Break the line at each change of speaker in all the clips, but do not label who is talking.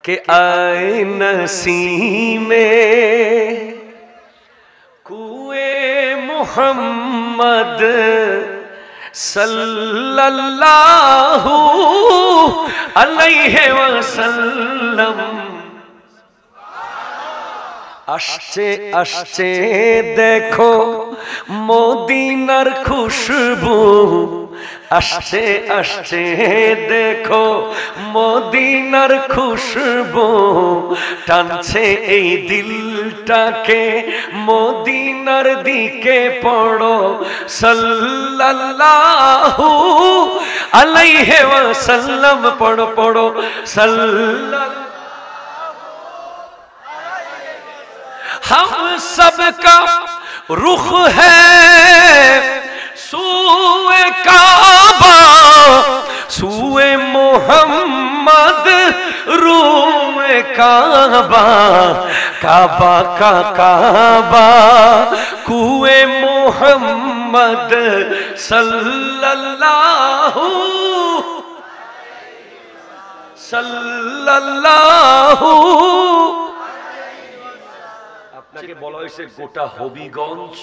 कि आए नसीमे कुए मोहम्मद सल्लल्लाहु अलैहि वसल्लम আসছে আসছে দেখো মদিনার খুশবু আসছে আসছে দেখো মদিনার খুশবু টানছে এই দিলটাকে মদিনার দিকে পড়ো সাল্লাল্লাহু আলাইহি ওয়াসাল্লাম পড়ো পড়ো সাল্লাল্লাহু हम सबका रुख है सूए काबा सूए मोहम्मद रूए काबा काबा का काबा कुए मोहम्मद सल्लल्लाहु सल्लल्लाहु আপনাকে বলা হয়েছে গোটা হবিগঞ্জ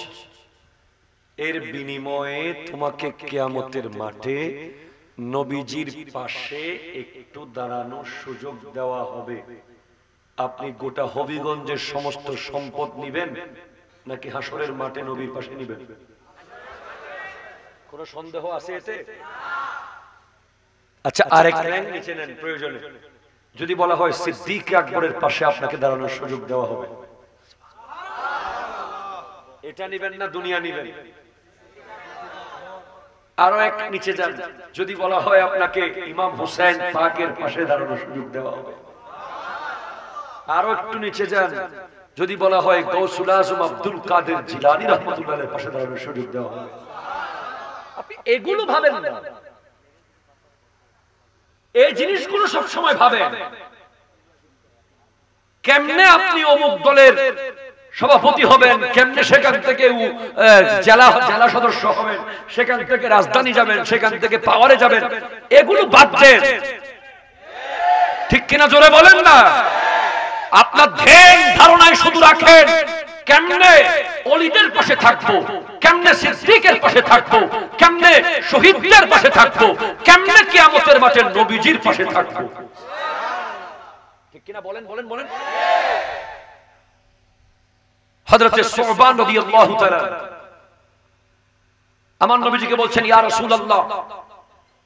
এর বিনিময়ে তোমাকে কিয়ামতের মাঠে নবীজির পাশে একটু দাঁড়ানোর সুযোগ দেওয়া হবে। আপনি গোটা হবিগঞ্জের সমস্ত সম্পদ নেবেন নাকি হাসরের মাঠে নবীর পাশে নেবেন? কোন সন্দেহ আছে এতে? আচ্ছা, আরেক র্যাঙ্ক নিচে নেন প্রয়োজনে। যদি বলা হয় সিদ্দিক আকবরের পাশে আপনাকে দাঁড়ানোর সুযোগ দেওয়া হবে, এটা নিবেন না দুনিয়া নিবেন? আরো এক নিচে যান, যদি বলা হয় আপনাকে ইমাম হুসাইন পাকের পাশে দাঁড়ানোর সুযোগ দেওয়া হবে। আরো একটু নিচে যান, যদি বলা হয় গৌসুল আজম আব্দুল কাদের জিলানী রাহমাতুল্লাহের পাশে দাঁড়ানোর সুযোগ দেওয়া হবে। আপনি এগুলো ভাবেন না, এই জিনিসগুলো সব সময় ভাবেন কেমনে আপনি অমুক দলের সভাপতি হবেন, কেমনে সেখান থেকে জেলা সদস্য হবেন, সেখান থেকে রাজধানী যাবেন, সেখান থেকে পাওয়ারে যাবেন, এগুলো বাদ দেন। ঠিক কিনা জোরে বলেন না? আপনার ধ্যান ধারণায় শুধু রাখেন কেমনে ওলিদের পাশে থাকবো, কেমনে সিদ্দিকের পাশে থাকবো, কেমনে শহীদদের পাশে থাকবো, কেমনে কিয়ামতের মাঠে নবীজির পাশে থাকবো। ঠিক কিনা বলেন বলেন বলেন। হযরত সুবহান রাদিয়াল্লাহু তাআলা আমার নবীজিকে বলছেন, ইয়া রাসূলুল্লাহ,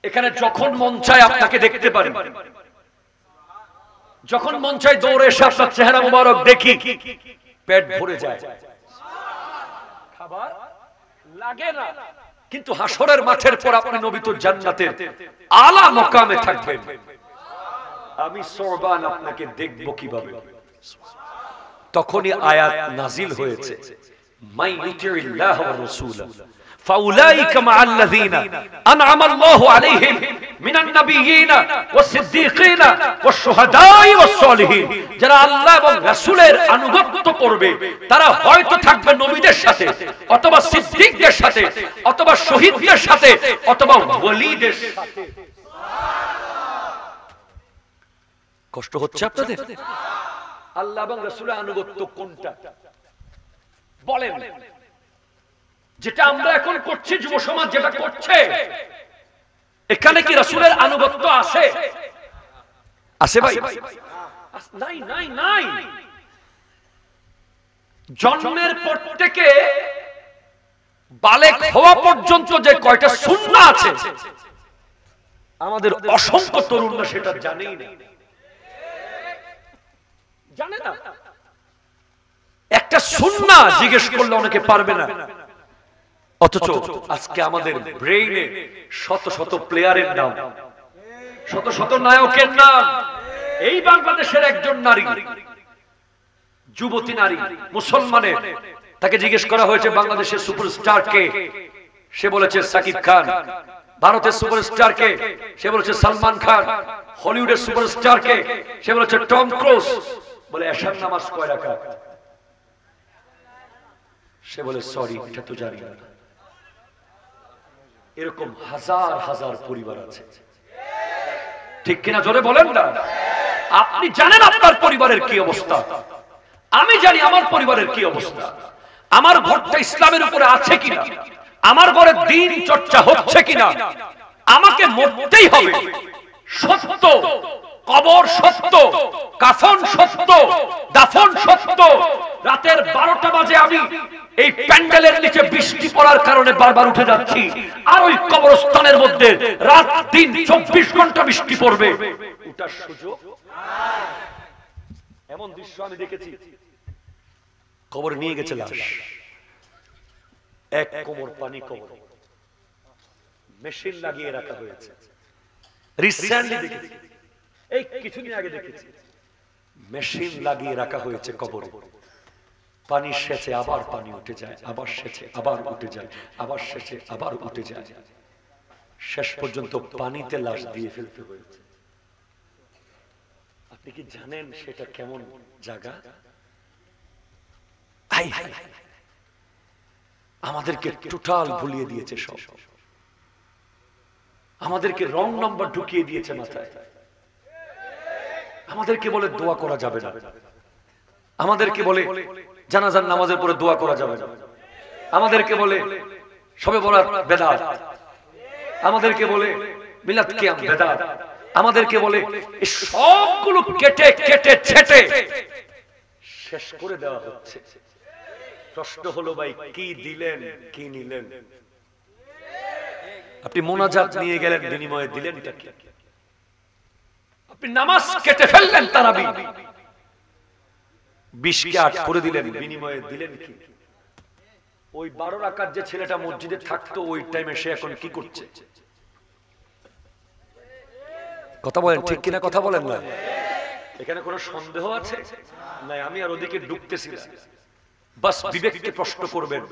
এখানে যখন মন চায় আপনাকে দেখতে পারি, যখন মন চায় দৌড়ে এসে আপনার চেহারা মুবারক দেখি, পেট ভরে যায়, খাবার লাগে না। কিন্তু হাসরের মাঠের পর আপনি নবী তো জান্নাতের আলা মাকামে থাকবেন, আমি সুবহান আপনাকে দেখব কিভাবে? তখনই আয়াত নাজিল হয়েছে, মাই ইউতিল্লাহ ওয়া রাসূলা ফাউলাইকা মাআল্লাযীনা আনআমা আল্লাহু আলাইহিম মিনান নাবিয়্যিনা ওয়াস সিদ্দীকিনা ওয়াশ শুহাদাই ওয়াস সালিহিন। যারা আল্লাহ এবং রাসূলের আনুগত্য করবে তারা হয়তো থাকবে নবীদের সাথে, অথবা সিদ্দীকদের সাথে, অথবা শহীদদের সাথে, অথবা ওলিদের সাথে। কষ্ট হচ্ছে আপনাদের? আল্লাহ এবং রাসূলের আনুগত্য কোনটা বলেন? যেটা আমরা এখন করছি, যুব সমাজ যেটা করছে, এখানে কি রাসূলের আনুগত্য আছে? আছে ভাই? নাই নাই নাই। জন্মের পর থেকে বালেগ হওয়া পর্যন্ত যে কয়টা সুন্নাহ আছে, আমাদের অসংখ্য তরুণরা সেটা জানেই না, জানে না। একটা সুন্নাহ জিজ্ঞেস করলে অনেকে পারবে না, অথচ আজকে আমাদের ব্রেইনে শত শত প্লেয়ারের নাম, শত শত নায়কের নাম। এই বাংলাদেশের একজন নারী, যুবতী নারী, মুসলমানের, তাকে জিজ্ঞেস করা হয়েছে বাংলাদেশের সুপারস্টার কে, সে বলেছে সাকিব খান। ভারতের সুপারস্টার কে, সে বলেছে সালমান খান। হলিউডের সুপারস্টার কে, সে বলেছে টম ক্রুজ। বলে এশার নামাজ কয় রাকাত? সে বলে সরি, এটা তো জানি না। এরকম হাজার হাজার পরিবার আছে, ঠিক কিনা জোরে বলেন না? আপনি জানেন আপনার পরিবারের কি অবস্থা, আমি জানি আমার পরিবারের কি অবস্থা, আমার ঘরটা ইসলামের উপরে আছে কিনা, আমার ঘরে দ্বীন চর্চা হচ্ছে কিনা। আমাকে মরতেই হবে, সত্য, কবর সত্য, কাফন সত্য, দাফন সত্য। রাতের 12টা বাজে আমি এই প্যান্ডেলের নিচে বৃষ্টি পড়ার কারণে বারবার উঠে যাচ্ছি, আর ওই কবরস্থানের মধ্যে রাত দিন 24 ঘন্টা বৃষ্টি পড়বে, ওটার সুযোগ। এমন দৃশ্য আমি দেখেছি, কবর নিয়ে গেছে লাশ, এক কোমর পানি কবর, মেশিন লাগিয়ে রাখা হয়েছে। রিসেন্টলি দেখেছি, এই কিছুদিন আগে দেখেছি, মেশিন লাগিয়ে রাখা হয়েছে কবরে। পানি সেচে আবার পানি উঠে যায়, আবার সেচে আবার উঠে যায়, আবার সেচে আবার উঠে যায়, শেষ পর্যন্ত পানিতে লাশ দিয়ে ফেলতে হয়েছে। আপনি কি জানেন সেটা কেমন জায়গা? আমাদেরকে টোটাল ভুলিয়ে দিয়েছে সব, আমাদেরকে রং নাম্বার ঢুকিয়ে দিয়েছে মাথায়। আমাদেরকে বলে দোয়া করা যাবে না, আমাদেরকে বলে জানাজার নামাজের পরে দোয়া করা যাবে না, আমাদেরকে বলে শবে বরাত বেদাত, আমাদেরকে বলে মিলাদ কিয়াম বেদাত, আমাদেরকে বলে এই সবগুলো কেটে কেটে ছেটে শেষ করে দেওয়া হচ্ছে। প্রশ্ন হলো ভাই, কি দিলেন কি নিলেন? আপনি মোনাজাত নিয়ে গেলেন, বিনিময়ে দিলেন এটা কি? আপনি নামাজ কেটে ফেললেন, তারাবি 20 কে 8 করে দিলেন, বিনিময়ে দিলেন কি? ওই 12 রাকাত যে ছেলেটা মসজিদে থাকতো ওই টাইমে সে এখন কি করছে? কথা বলেন ঠিক কিনা? কথা বলেন না। এখানে কোনো সন্দেহ আছে? নাই, আমি আর ওদিকে ঢুকতেছি না। বাস বিবেককে প্রশ্ন করবেন।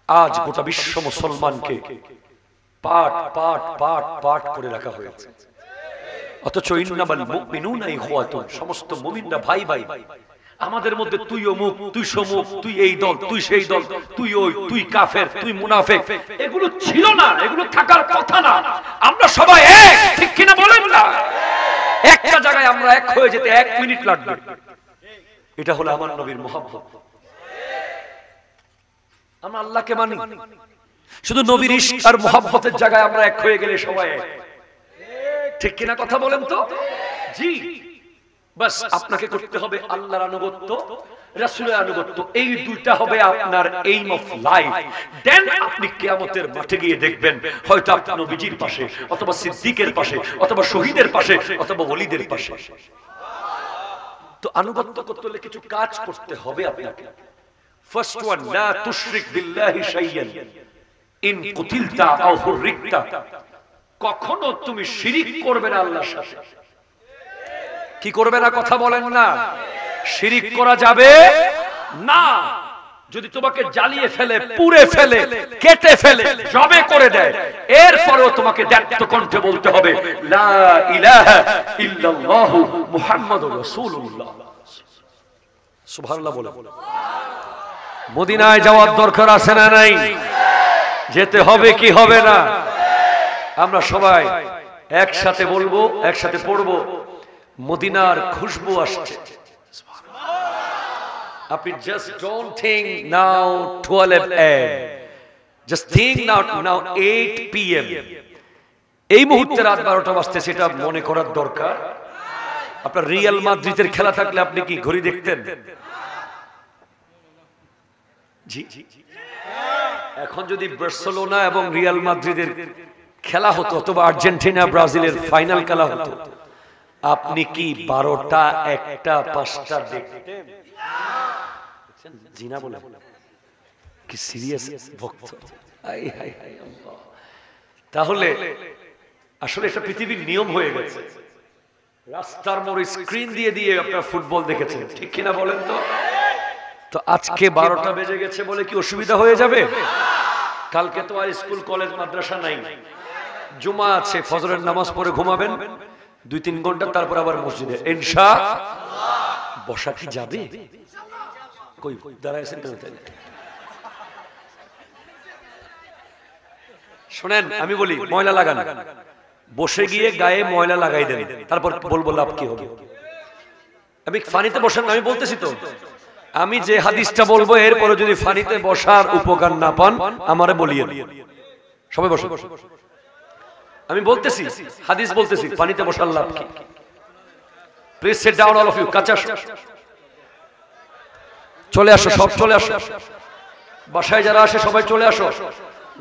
আজ গোটা বিশ্ব মুসলমানকে পাট পাট পাট পাট করে রাখা হয়েছে, অথচ ইন্নামাল মুমিনুনা ইখওয়াতুন, সমস্ত মুমিনরা ভাই ভাই। আমাদের মধ্যে তুই অমুক, তুই সমুক, তুই এই দল, তুই সেই দল, তুই ওই, তুই কাফের, তুই মুনাফিক, এগুলো ছিল না, এগুলো থাকার কথা না। আমরা সবাই এক, ঠিক কিনা বলেন না? একটা জায়গায় আমরা এক হয়ে যেতে 1 মিনিট লাগবে। এটা হলো আমার নবীর মহব্বত। আমরা আল্লাহকে মানি, শুধু নবীর ইশক আর মহব্বতের জায়গায় আমরা এক হয়ে গেলে সবাই এক, ঠিক কিনা? কথা বলেন তো। জি, বাস আপনাকে করতে হবে আল্লাহর আনুগত্য, রাসূলের আনুগত্য, এই দুইটা হবে আপনার এইম অফ লাইফ। দেন আপনি কিয়ামতের মাঠে গিয়ে দেখবেন হয়তো আপনি নবীজির পাশে, অথবা সিদ্দিকের পাশে, অথবা শহীদের পাশে, অথবা ওলিদের পাশে। তো আনুগত্য করতে হলে কিছু কাজ করতে হবে আপনাকে। ফার্স্ট ওয়ান, লা তুশরিক বিল্লাহি শাইয়ান ইন কুতিলতা আও হুররিকতা। কখনো তুমি শিরিক করবে না আল্লাহর সাথে। কি করবে না? কথা বলেন না। শিরিক করা যাবে না। যদি তোমাকে জ্বালিয়ে ফেলে, পুড়ে ফেলে, কেটে ফেলে, জবে করে দেয়, এরপরেও তোমাকে দায়িত্ব কণ্ঠে বলতে হবে লা ইলাহা ইল্লাল্লাহু মুহাম্মাদুর রাসূলুল্লাহ। সুবহানাল্লাহ বলে। মদিনায় যাওয়ার দরকার আছে না নাই? যেতে হবে কি হবে না? আমরা সবাই একসাথে বলবো, একসাথে পড়বো, মদিনার খুশবু আসছে। আপনি just don't think now 12 AM, just think now 8 PM, এই মুহূর্তে রাত 12টা বাজতে, সেটা মনে করার দরকার। আপনার রিয়াল মাদ্রিদের খেলা থাকলে আপনি কি ঘড়ি দেখতেন? জি, এখন যদি বার্সেলোনা এবং রিয়াল মাদ্রিদের খেলা হতো, অথবা আর্জেন্টিনা ব্রাজিলের ফাইনাল খেলা হতো, আপনি কি 12টা 1টা 5টা দেখতেন? জিনা বলে কি সিরিয়াস ভক্ত। তাহলে আসলে এটা পৃথিবীর নিয়ম হয়ে গেছে। রাস্তার মোড়ে স্ক্রিন দিয়ে দিয়ে আপনারা ফুটবল দেখেছেন, ঠিক কিনা বলেন তো? তো আজকে 12টা বেজে গেছে বলে কি অসুবিধা হয়ে যাবে? কালকে তো আর স্কুল কলেজ মাদ্রাসা নাই, জুমা আছে, ফজরের নামাজ পড়ে ঘুমাবেন 2-3 ঘন্টা, তারপর আবার মসজিদে ইনশাআল্লাহ। বসা কি যাবে? কই দাঁড়াইছেন কেন? শুনেন, আমি বলি ময়লা লাগান, বসে গিয়ে গায়ে ময়লা লাগাই দেন, তারপর বলবো লাভ কি হবে? আমি ফানিতে বসেন না, আমি বলতেছি তো, আমি যে হাদিসটা বলবো এরপরে যদি ফানিতে বসার উপকার না পান আমারে বলিয়ে, সবাই বসে। আমি বলতেছি হাদিস বলতেছি, পানিতে বসার লাভ কি? Please sit down all of you. কাছে আসো, চলে আসো, সব চলে আসো। বাসায় যারা আসে সবাই চলে আসো,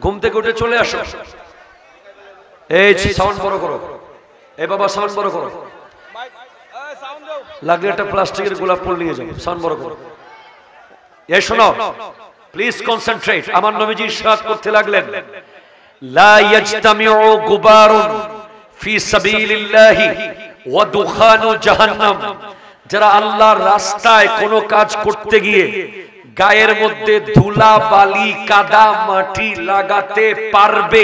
ঘুম থেকে উঠে চলে আসো। এই সাউন্ড বড় করো, এই বাবা সাউন্ড বড় করো, লাগলে একটা প্লাস্টিকের গোলাপ ফুল নিয়ে যাও, সাউন্ড বড় করো। এই শোনো, প্লিজ কনসেন্ট্রেট। আমার নবীজি ইরশাদ করতে লাগলেন, লা ইয়াজতামিউ গুবারুন ফি সাবিলিল্লাহি ওয়া দুখানু জাহান্নাম। যারা আল্লাহর রাস্তায় কোনো কাজ করতে গিয়ে গায়ের মধ্যে ধুলা বালি কাদা মাটি লাগাতে পারবে,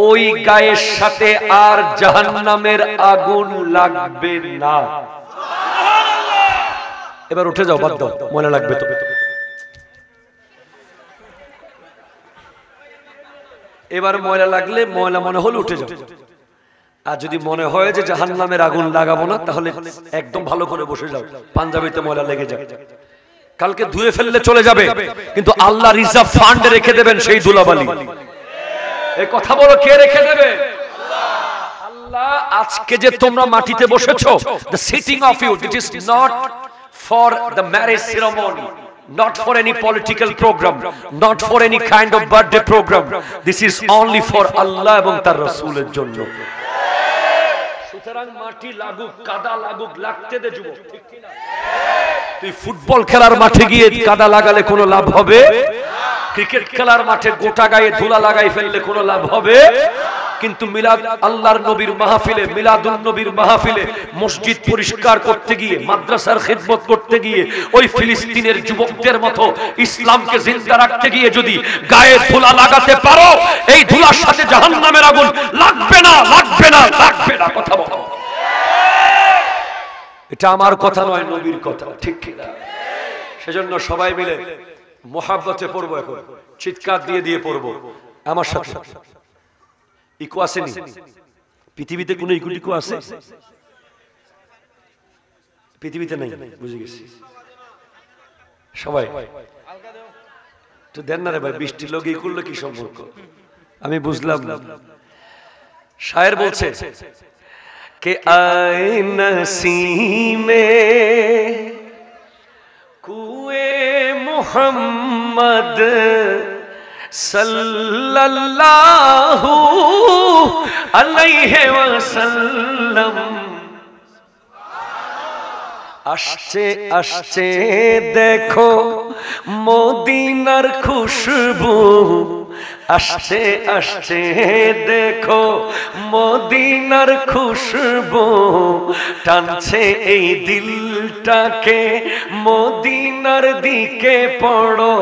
ওই গায়ের সাথে আর জাহান্নামের আগুন লাগবে না। এবার উঠে যাও, বাদ দাও, মনে লাগবে তো। এবার ময়লা লাগলে, ময়লা মনে হলে উঠে যাও। আর যদি মনে হয় যে জাহান্নামের আগুন লাগাবো না, তাহলে একদম ভালো করে বসে যাও, পাঞ্জাবিতে ময়লা লেগে যাবে, কালকে ধুয়ে ফেললে চলে যাবে, কিন্তু আল্লাহ রিজার্ভ ফান্ড রেখে দেবেন সেই ধুলাবালি। এই কথা বলো, কে রেখে দেবে? আল্লাহ। আজকে যে তোমরা মাটিতে বসেছো, the sitting of you, it is not for the marriage ceremony, not for any political program, not for any kind of birthday program. This is only for Allah এবং তার রাসূলের জন্য। সুতরাং মাটি লাগুক, কাদা লাগুক, লাগতে দে যুবক, ঠিক কি না? তুই ফুটবল খেলার মাঠে গিয়ে কাদা লাগালে কোনো লাভ হবে? ক্রিকেট খেলার মাঠে গোটা গায়ে ধুলা লাগাই ফেললে কোনো লাভ হবে? কিন্তু মিলাদ আল্লাহর নবীর মাহফিলে, মিলাদুন নবীর মাহফিলে মসজিদ পরিষ্কার করতে গিয়ে, মাদ্রাসার খিদমত করতে গিয়ে, ওই ফিলিস্তিনের যুবকদের মতো ইসলামকে জিন্দা রাখতে গিয়ে যদি গায়ে ধুলা লাগাতে পারো, এই ধুলার সাথে জাহান্নামের আগুন লাগবে না, লাগবে না, লাগবে না। কথা বলো, এটা আমার কথা নয়, নবীর কথা, ঠিক কি না? সেজন্য সবাই মিলে মোহাব্বতে পড়বো, এখন চিৎকার দিয়ে দিয়ে পড়বো আমার সাথে। ইকো আসেনি পৃথিবীতে, কোন ইকো আছে? পৃথিবীতে নাই, বুঝে গেছি। সবাই তো দেন না রে ভাই, বৃষ্টির লোক এই করলো কি সম্পর্ক? আমি বুঝলাম না। শায়ের বলছে, কে আয়ে নসীমে কুয়ে মুহাম্মদ সাল্লাল্লাহু আলাইহি ওয়াসাল্লাম। আসছে আসছে দেখো মদিনার খুশবু, আসছে আসছে দেখো মদিনার খুশবু, টানছে এই দিলটাকে মদিনার দিকে পড়ো,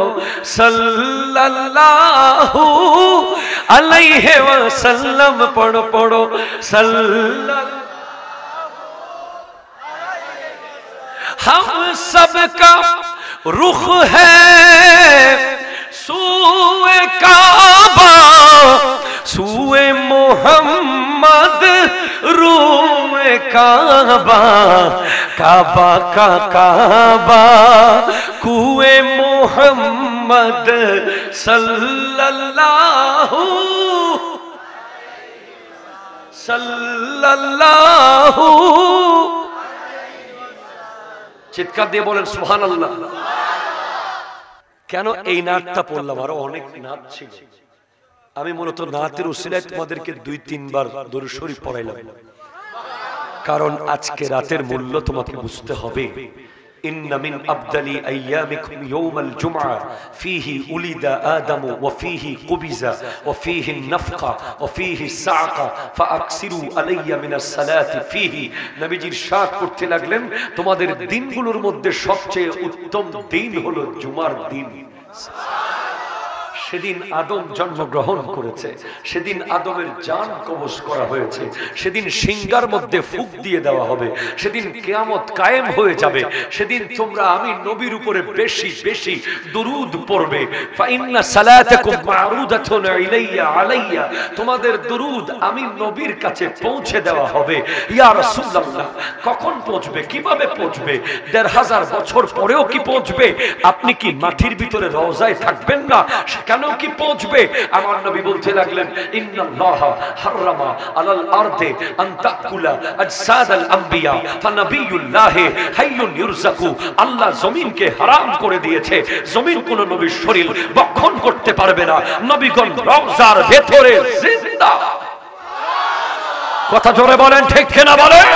সাল্লাল্লাহু আলাইহি ওয়াসাল্লাম, পড়ো পড়ো সাল্লাল্লাহু। हम सबका रुख है सूए काबा, सूए मोहम्मद रूए काबा, काबा का काबा कुए मोहम्मद सल्लल्लाहु सल्लल्लाहु। চিৎকার দিয়ে বলেন সুবহানাল্লাহ। কেন এই নাতটা পড়লাম? আরো অনেক নাত ছিল, আমি মূলত নাতের উসিলায় তোমাদেরকে 2-3 বার দরুদ শরীফ পড়াইলাম, কারণ আজকে রাতের মূল্য তোমাকে বুঝতে হবে। ইন্না মিন আফদালি আইয়ামিকুম ইয়াউমাল জুমআ ফীহি উলিদা আদম ওয়া ফীহি কুবিজা ওয়া ফীহি নাফকা ওয়া ফীহি সাআকা ফাআকসিরু আলাইয়া মিনাস সালাতি ফীহি। নবীজি ইরশাদ করতে লাগলেন, তোমাদের দিনগুলোর মধ্যে সবচেয়ে উত্তম দিন হলো জুমার দিন। সেদিন আদম জন্মগ্রহণ করেছে, সেদিন আদমের জান কবজ করা হয়েছে, সেদিন সিংহার মধ্যে ফুঁক দিয়ে দেওয়া হবে, সেদিন কিয়ামত কায়েম হয়ে যাবে। সেদিন তোমরা আমি নবীর উপরে বেশি বেশি দুরূদ পড়বে। ফাইন্না সালাতাকুম মারুদাতুন ইলাইয়া আলাইয়া, তোমাদের দুরূদ আমি নবীর কাছে পৌঁছে দেওয়া হবে। ইয়া রাসূলুল্লাহ, কখন পৌঁছবে, কিভাবে পৌঁছবে? ১৫০০ বছর পরেও কি পৌঁছবে? আপনি কি মাটির ভিতরে রওজায় থাকবেন না? কেন কি পৌঁছবে? আমার নবী বলতে লাগলেন, ইন্নাল্লাহা হারামা আলাল আরদি আন তাকুলা আজসাদাল আম্বিয়া ফানাবিয়ুল্লাহি হাইয়ুন ইরযাকু। আল্লাহ জমিনকে হারাম করে দিয়েছে, জমিন কোন নবীর শরীর ভক্ষণ করতে পারবে না। নবীগণ রওজার ভেতরে জিন্দা। কথা জোরে বলেন, ঠিক কিনা বলেন?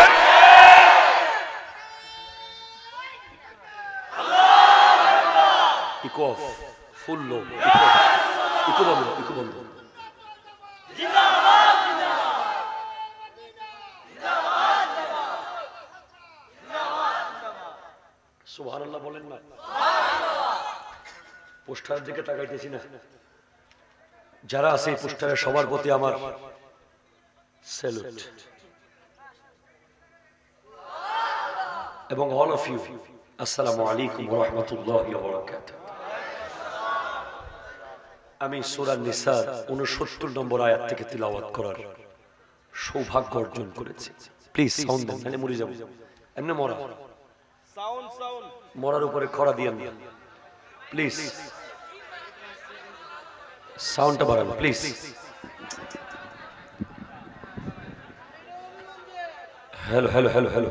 ইকো ফুল লো, ইকো বন্ধ, ইকো বন্ধ। জিন্দাবাদ জিন্দাবাদ সুবহানাল্লাহ বলেন না? পোস্টারের দিকে তাকাইতেছি না। যারা আছে পোস্টারে সবার প্রতি আমার স্যালুট, এবং অল অফ ইউ আসসালামু আলাইকুম ওয়া রাহমাতুল্লাহি ওয়া বারাকাতুহু। আমি সূরা নিসার ৬৯ নম্বর আয়াত থেকে তিলাওয়াত করার সৌভাগ্য অর্জন করেছি। প্লিজ সাউন্ড দেন, নাহলে মরে যাব। এমনি মরা, মরার উপরে খড়া দিয়ে না, প্লিজ সাউন্ডটা বাড়ান please. Hello hello hello hello,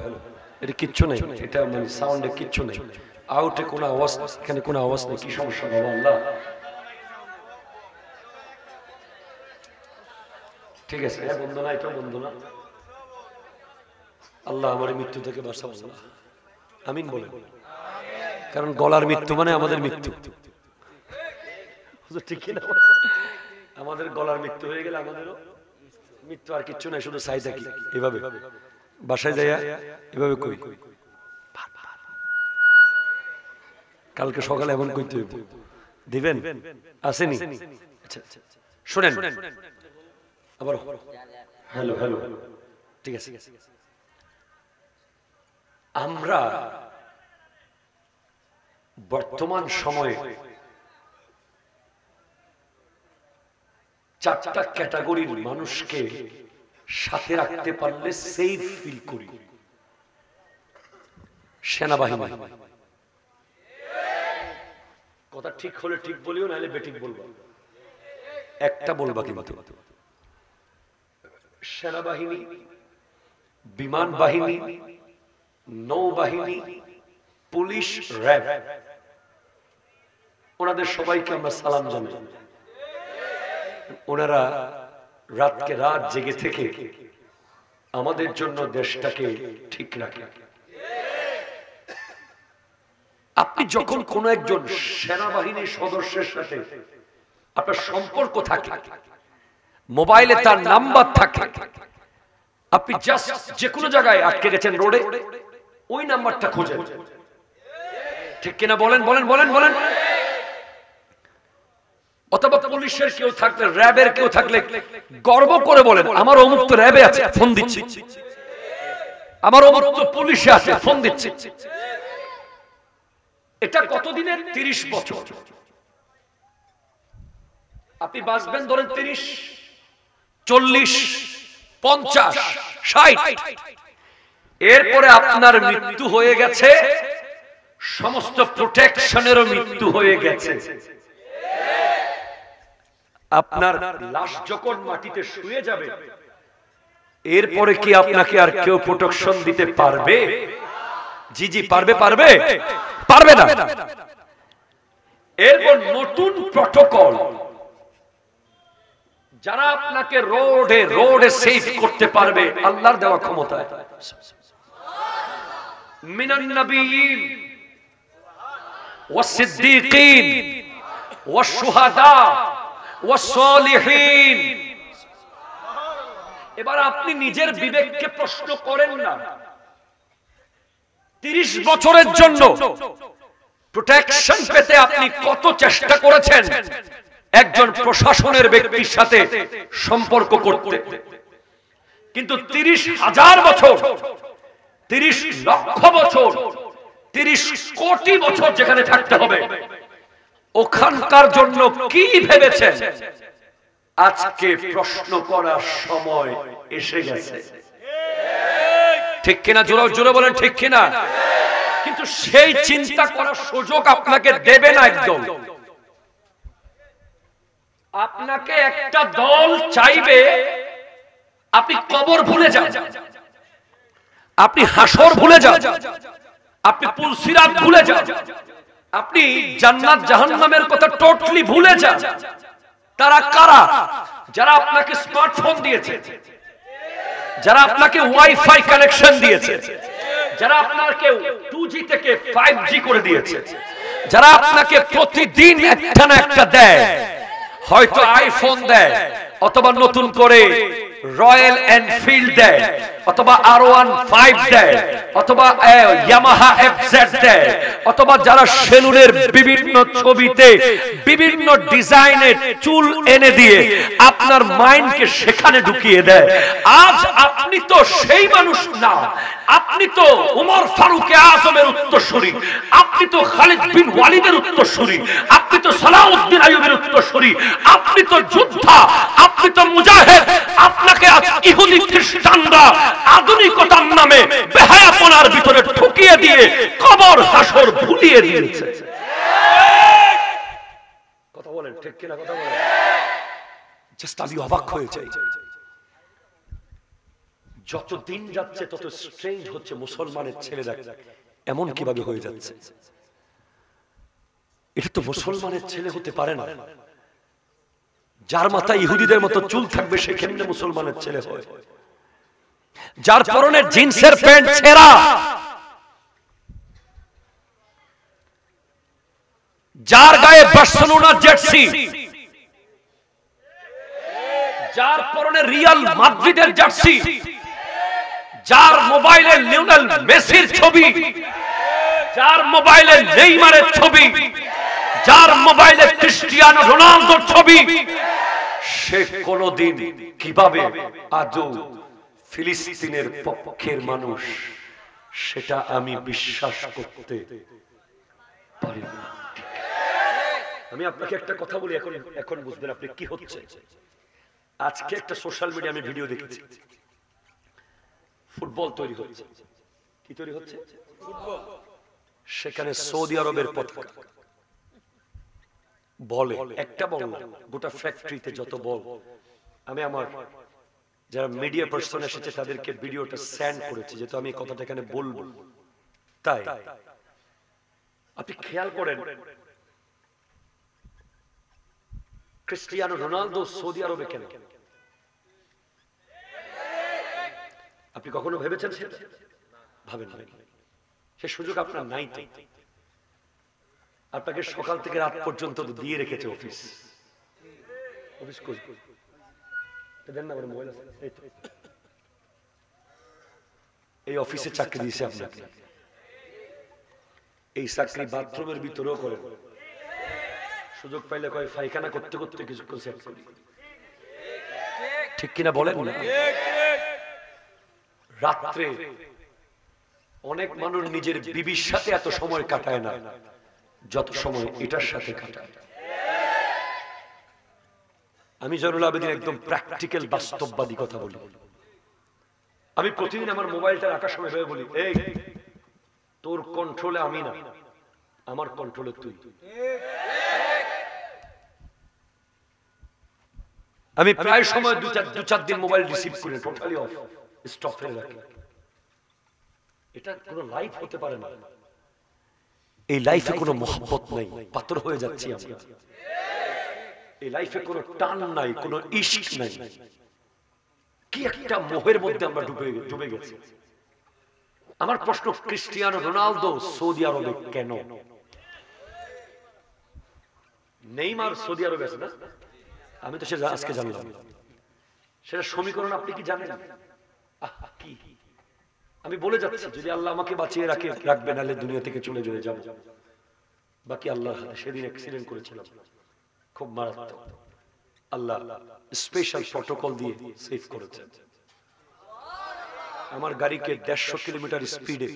এটা কিচ্ছু নেই, এটা মানে সাউন্ডে কিচ্ছু নেই, আউটে কোনো আওয়াজ, এখানে কোনো আওয়াজ নেই। কি সমস্যা বাবা? আল্লাহ ঠিক আছে, হ্যাঁ বন্ধু না, এটা বন্ধু না। আল্লাহ আমার মৃত্যু থেকে বাঁচাও, আমিন বলেন। কারণ গলার মৃত্যু মানে আমাদের মৃত্যু, ঠিক না? আমাদের গলার মৃত্যু হয়ে গেলে আমাদেরও মৃত্যু, আর কিচ্ছু নাই, শুধু চাই থাকি এভাবে বাসায় যাইয়া এভাবে কই। কালকে সকালে এমন কইতে হইব, দিবেন আসেনি? আচ্ছা শুনেন আবার, হ্যালো হ্যালো, ঠিক আছে। আমরা বর্তমান সময়ে 4টা ক্যাটাগরির মানুষকে সাথে রাখতে পারলে সেফ ফিল করি। সেনাবাহিনী, কথা ঠিক হলে ঠিক বলিও, নাহলে বেঠিক বলবো, একটা বলবা কিন্তু। সেনাবাহিনী, বিমান বাহিনী, নৌবাহিনী, পুলিশ, র্যাব, ওনাদের সবাইকে আমরা সালাম জানাই। ওনারা রাতকে রাত জেগে থেকে আমাদের জন্য দেশটাকে ঠিক রাখে। আপনি যখন কোন একজন সেনাবাহিনীর সদস্যের সাথে আপনার সম্পর্ক থাকে, মোবাইলে তার নাম্বার থাকে, আপনি জাস্ট যে কোনো জায়গায় আটকে গেছেন রোডে, ওই নাম্বারটা খোঁজেন, ঠিক কিনা বলেন? বলেন বলেন বলেন। অথবা পুলিশের কেউ থাকলে, র্যাবের কেউ থাকলে গর্ব করে বলেন, আমার অমুক তো র্যাবে আছে, ফোন দিচ্ছি, আমার অমুক তো পুলিশে আছে, ফোন দিচ্ছি। এটা কতদিনের? 30 বছর। আপনি বাঁচবেন ধরেন 30, 40, 50, 60, এরপরে আপনার মৃত্যু হয়ে গেছে, সমস্ত প্রোটেকশনেরও মৃত্যু হয়ে গেছে। আপনার লাশ যখন মাটিতে শুয়ে যাবে, এরপরে কি আপনাকে আর কেউ প্রোটেকশন দিতে পারবে? জি জি পারবে, পারবে পারবে না। এরপর নতুন প্রটোকল, যারা আপনাকে রোডে রোডে সেভ করতে পারবে আল্লাহর দেওয়া ক্ষমতায়। মিনান নবিয়্যিন ওয়াস সিদ্দীকিন ওয়াস শুহাদা ওয়াস সালিহিন। এবার আপনি নিজের বিবেককে প্রশ্ন করেন না, 30 বছরের জন্য প্রোটেকশন পেতে আপনি কত চেষ্টা করেছেন? একজন প্রশাসনের ব্যক্তির সাথে সম্পর্ক করতে, কিন্তু 30,000 বছর, 30 লক্ষ বছর, 30 কোটি বছর যেখানে থাকতে হবে, ওখানকার জন্য কি ভেবেছেন? আজকে প্রশ্ন করার সময় এসে গেছে। ঠিক কিনা? জোরে জোরে বলেন ঠিক কিনা? কিন্তু সেই চিন্তা করার সুযোগ আপনাকে দেবে না একদম। আপনাকে একটা দল চাইবে, আপনি কবর ভুলে যান, আপনি হাসর ভুলে যান, আপনি পুলসিরাত ভুলে যান, আপনি জান্নাত জাহান্নামের কথা টোটালি ভুলে যান। তারা কারা? যারা আপনাকে স্মার্টফোন দিয়েছে, যারা আপনাকে ওয়াইফাই কানেকশন দিয়েছে, যারা আপনাকে 2G থেকে 5G করে দিয়েছে, যারা আপনাকে প্রতিদিন একটা না একটা দেয়, হয়তো আইফোন দেয়, অথবা নতুন করে রয়্যাল এনফিল্ড দেয়, অথবা R15 দেয়, অথবা ইয়ামাহা FZ দেয়, অথবা যারা সেলুনের বিভিন্ন ছবিতে বিভিন্ন ডিজাইনের চুল এনে দিয়ে আপনার মাইন্ডকে সেখানে ঢুকিয়ে দেয়। আজ আপনি তো সেই মানুষ না, আপনি তো উমর ফারুক আজমের উত্তরসূরি, আপনি তো খালিদ বিন ওয়ালিদের উত্তরসূরি, আপনি তো সালাউদ্দিন আইয়ুবের উত্তরসূরি, আপনি তো যোদ্ধা, আপনি তো মুজাহিদ। আপনাকে আজ ইহুদি খ্রিস্টানরা আধুনিকতার নামে বেহায়াপনার ভিতরে ঠকিয়ে দিয়ে কবর হাসর ভুলিয়ে দিয়েছে। কথা বলেন ঠিক কিনা? কথা বলেন। জাস্ট আমি অবাক হয়ে যাই। যত দিন যাচ্ছে তত স্ট্রেঞ্জ হচ্ছে মুসলমানের ছেলেরা এমন কিভাবে হয়ে যাচ্ছে। এটা তো মুসলমানের ছেলে হতে পারে না। যার মাথায় ইহুদিদের মতো চুল থাকবে সে কেমনে মুসলমানের ছেলে হয়? যার পরনের জিন্সের প্যান্ট ছেঁড়া, যার গায়ে বার্সেলোনা জার্সি, যার পরনে রিয়াল মাদ্রিদের জার্সি, যার মোবাইলে লিওনেল মেসির ছবি, যার মোবাইলে নেইমারের ছবি, যার মোবাইলে ক্রিস্টিয়ানো রোনালদোর ছবি, সে কোনদিন কিভাবে আজও ফিলিস্তিনের পক্ষের মানুষ, সেটা আমি বিশ্বাস করতে পারি না। আমি আপনাকে একটা কথা বলি, এখন বুঝবেন আপনি কি হচ্ছে। আজকে একটা সোশ্যাল মিডিয়া আমি ভিডিও দেখেছি, ফুটবল তৈরি হচ্ছে। কি তৈরি হচ্ছে? ফুটবল। সেখানে সৌদি আরবের পতাকা, বলে একটা বল না, গোটা ফ্যাক্টরিতে যত বল। আমি আমার যারা মিডিয়া পার্সন এসেছে তাদেরকে ভিডিওটা সেন্ড করেছি, যেহেতু আমি কথাটা এখানে বলবো। তাই আপনি খেয়াল করেন, ক্রিস্টিয়ানো রোনালদো সৌদি আরবে কেন? আপনি কখনো ভেবেছেন সেটা? ভাবেন না। সে সুযোগ আপনার নাই। তো আপনাকে সকাল থেকে রাত পর্যন্ত দিয়ে রেখেছে অফিস। অফিস কই দেন না, মোবাইল আছে, এই অফিসে চাকরি দিয়েছে আপনাকে। এই চাকরি বাথরুমের ভিতরেও করে, সুযোগ পাইলে কয় পায়খানা করতে করতে কিছুক্ষণ সেট করি। ঠিক কিনা বলেন না? রাত্রে অনেক মানুষ নিজের বিবির সাথে এত সময় কাটায় না যত সময় এটার সাথে কাটায়। আমি জয়নুল আবেদিন একদম প্র্যাকটিক্যাল বাস্তববাদী কথা বলি। আমি প্রতিদিন আমার মোবাইলটা রাখার সময় ভেবে বলি, এই তোর কন্ট্রোলে আমি না, আমার কন্ট্রোলে তুই। আমি প্রায় সময় দু চার দিন মোবাইল রিসিভ করি, টোটালি অফ, স্টপ করে রাখি। এটা কোনো লাইফ হতে পারে না। এই লাইফে কোনো মোহাব্বত নাই, পাথর হয়ে যাচ্ছি আমরা। এই লাইফে কোনো টান নাই, কোনো ইশক নাই। কি একটা মোহের মধ্যে আমরা ডুবে গেছি। আমার প্রশ্ন, ক্রিস্টিয়ানো রোনালদো সৌদি আরবে কেন? নেইমার সৌদি আরবে আছে না? আমি তো সেটা আজকে জানলাম। সেটা সমীকরণ আপনি কি জানেন? কি আমি বলে যাচ্ছি, যদি আল্লাহ আমাকে বাঁচিয়ে রাখবে, নাহলে দুনিয়া থেকে চলে যাব। বাকি আল্লাহর হাতে। সেদিন অ্যাক্সিডেন্ট করেছিলাম, খুব মারাত্মক। আল্লাহ স্পেশাল প্রটোকল দিয়ে সেভ করেছেন। আমার গাড়িকে 150 কিলোমিটার স্পিডে,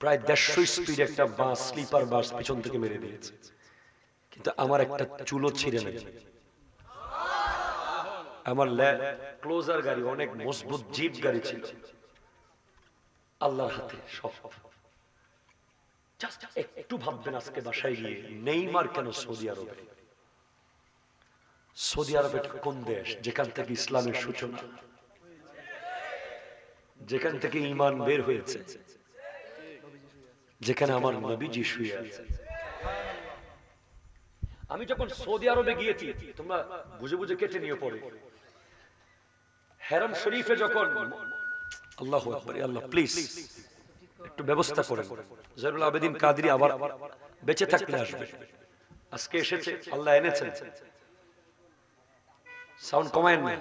প্রায় 150 স্পিডে একটা বাস, স্লিপার বাস পিছন থেকে মেরে দিয়েছে, কিন্তু আমার একটা চুলো ছিঁড়ে নেই। আমার ক্লোজার গাড়ি, অনেক মজবুত জিপ গাড়ি ছিল, আল্লাহর হাতে সব। একটু ভাববেন আজকে বাসায় গিয়ে, নেইমার কেন সৌদি আরবে? সৌদি আরব কোন দেশ যেখান থেকে ইসলামের সূচনা, যেখান থেকে ঈমান বের হয়েছে, যেখানে আমার নবীজি শুয়ে আছে। আমি যখন সৌদি আরবে গিয়েছি, তোমরা বুঝে বুঝে কেটে নিয়ে পড়ে, হারাম শরীফে যখন, আল্লাহু আকবার, আল্লাহ প্লিজ একটু ব্যবস্থা করেন। জয়নুল আবেদিন কাদরি আবার বেঁচে থাকলে আসবে, আজকে এসেছে, আল্লাহ এনেছেন। সাউন্ড কমায়েন না,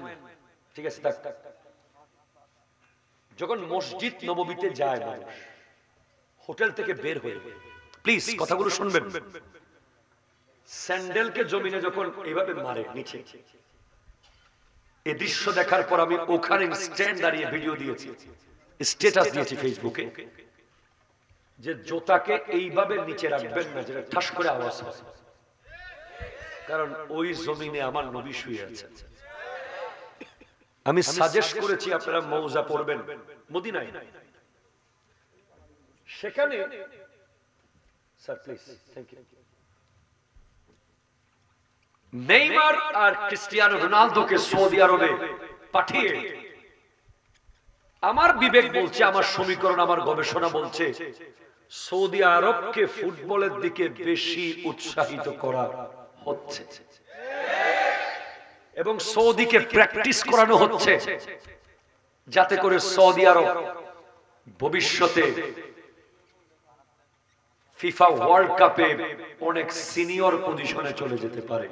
ঠিক আছে? যখন মসজিদ নববীতে যায় মানুষ হোটেল থেকে বের হয়ে, প্লিজ কথাগুলো শুনবেন, স্যান্ডেলকে জমিনে যখন এইভাবে মারে নিচে, এই দৃশ্য দেখার পর আমি ওখানে স্ট্যান্ড দাঁড়িয়ে ভিডিও দিয়েছি, স্ট্যাটাস দিয়েছি ফেসবুকে, যে জুতাকে এইভাবে নিচে রাখবেন না যেটা ঠাস করে আওয়াজ হয়, কারণ ওই জমিনে আমার নবী শুয়ে আছে। আমি সাজেস্ট করেছি আপনারা মৌজা পড়বেন মদিনায়, সেখানে sir please, thank you. Neymar আর ক্রিস্টিয়ানো রোনালদোকে সৌদি আরবে পাঠিয়ে, আমার বিবেক বলছে, আমার সমীকরণ, আমার গবেষণা বলছে, সৌদি আরবকে ফুটবলের দিকে বেশি উৎসাহিত করা হচ্ছে এবং সৌদিকে প্র্যাকটিস করানো হচ্ছে, যাতে করে সৌদি আরব ভবিষ্যতে ফিফা ওয়ার্ল্ড কাপে অনেক সিনিয়র পজিশনে চলে যেতে পারে।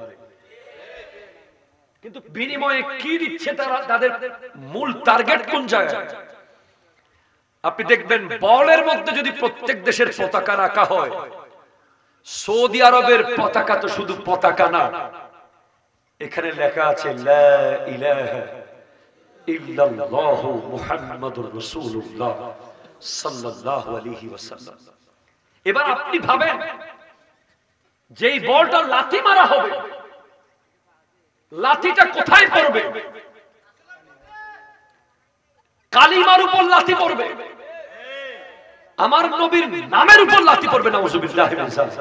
কিন্তু বিনিময়ে কি দিচ্ছে তারা? তাদের মূল টার্গেট কোন জায়গায়? আপনি দেখবেন বলের মধ্যে যদি প্রত্যেক দেশের পতাকা রাখা হয়, সৌদি আরবের পতাকা তো শুধু পতাকা না, এখানে লেখা আছে লা ইলাহা ইল্লাল্লাহু মুহাম্মাদুর রাসূলুল্লাহ সাল্লাল্লাহু আলাইহি ওয়াসাল্লাম। এবার আপনি ভাবেন, যেই বলটা লাথি মারা হবে, লাথিটা কোথায় পড়বে? কালিমার উপর লাথি পড়বে, আমার নবীর নামের উপর লাথি পড়বে, নাউযুবিল্লাহ মিন যালিক।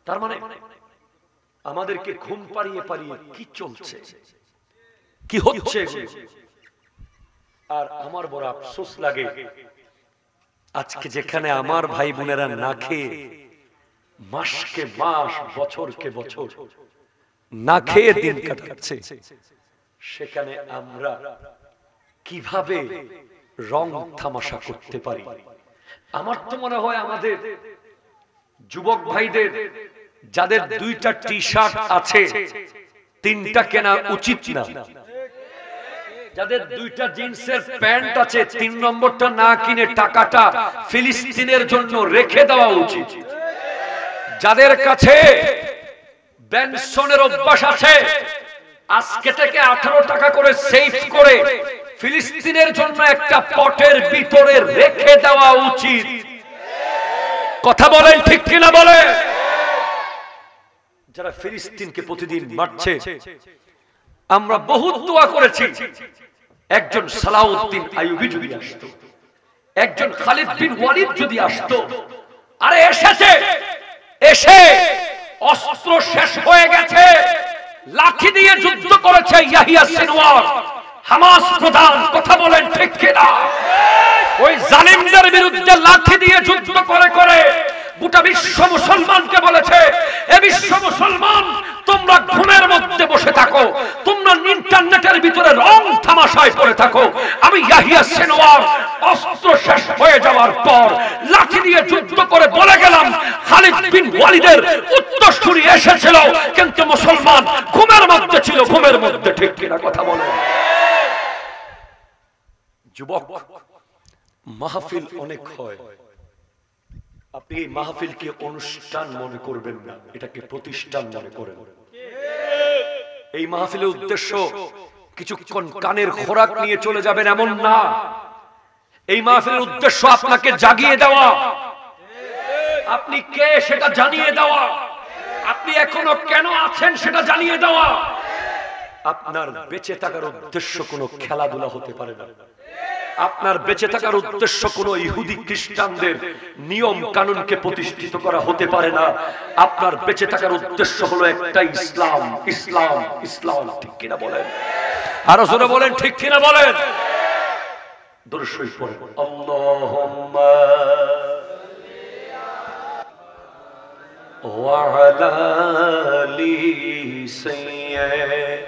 তার মানে আমাদেরকে ঘুম পাড়িয়ে পাড়িয়ে কি চলছে, কি হচ্ছে? আর আমার বড় আফসোস লাগে, আজকে যেখানে আমার ভাই বোনেরা না খেয়ে, মাসকে মাস, বছরকে বছর না খেয়ে দিন কাটাচ্ছে, সেখানে আমরা কিভাবে রং তামাশা করতে পারি? আমার তো মনে হয় আমাদের যুবক ভাইদের যাদের 2টা টি শার্ট আছে, 3টা কেনা উচিত না। যাদের 2টা জিন্সের প্যান্ট আছে, 3 নম্বরটা না কিনে টাকাটা ফিলিস্তিনের জন্য রেখে দেওয়া উচিত। যাদের কাছে বেনসনের অভ্যাস আছে, আজকে থেকে 18 টাকা করে সেভ করে ফিলিস্তিনের জন্য একটা পটের ভিতরে রেখে দেওয়া উচিত। কথা বলেন ঠিক কিনা বলেন? যারা ফিলিস্তিনকে প্রতিদিন মারছে, আমরা বহুত দোয়া করেছি, একজন সালাউদ্দিন আইয়ুবী যদি আসতো, একজন খালিদ বিন ওয়ালিদ যদি আসতো। আরে এসেছে, এসে অস্ত্র শেষ হয়ে গেছে, লাঠি দিয়ে যুদ্ধ করেছে ইয়াহিয়া সিনওয়ার, হামাস প্রধান। কথা বলেন ঠিক কিনা? ওই জালিমদের বিরুদ্ধে লাঠি দিয়ে যুদ্ধ করে করে গোটা বিশ্ব মুসলমানকে বলেছে, এ বিশ্ব মুসলমান, তোমরা ঘুমের মধ্যে বসে থাকো, তোমরা ইন্টারনেটের ভিতরে রং তামাশায় পড়ে থাকো। আমি ইয়াহিয়া সিনওয়ার অস্ত্র শেষ হয়ে যাওয়ার পর লাঠি দিয়ে যুদ্ধ করে বলে গেলাম, খালিদ বিন ওয়ালিদের উত্তরসূরি এসেছিল, কিন্তু মুসলমান ঘুমের মধ্যে ছিল। ঘুমের মধ্যে ঠিক কিনা? কথা বলো। যুবক, মাহফিল অনেক হয়, আপনি এই মাহফিলকে অনুষ্ঠান মনে করবেন না, এটাকে প্রতিষ্ঠান মনে করেন। এই মাহফিলের উদ্দেশ্য কিছুক্ষণ কানের খোরাক নিয়ে চলে যাবেন এমন না। এই মাহফিলের উদ্দেশ্য আপনাকে জাগিয়ে দেওয়া, আপনি কে সেটা জানিয়ে দেওয়া, আপনি এখনো কেন আছেন সেটা জানিয়ে দেওয়া। আপনার বেঁচে থাকার উদ্দেশ্য কোনো খেলাধুলা হতে পারে না। আপনার বেঁচে থাকার উদ্দেশ্য কোনো ইহুদি খ্রিস্টানদের নিয়ম কানুনকে প্রতিষ্ঠিত করা হতে পারে না। আপনার বেঁচে থাকার উদ্দেশ্য হলো একটা, ইসলাম, ইসলাম, ইসলাম। ঠিক কিনা বলেন? আরো জোরে বলেন, ঠিক কিনা বলেন? দরুদ শরীফ পড়েন। আল্লাহুম্মা ওয়া আলা আলি সাইয়্যিদ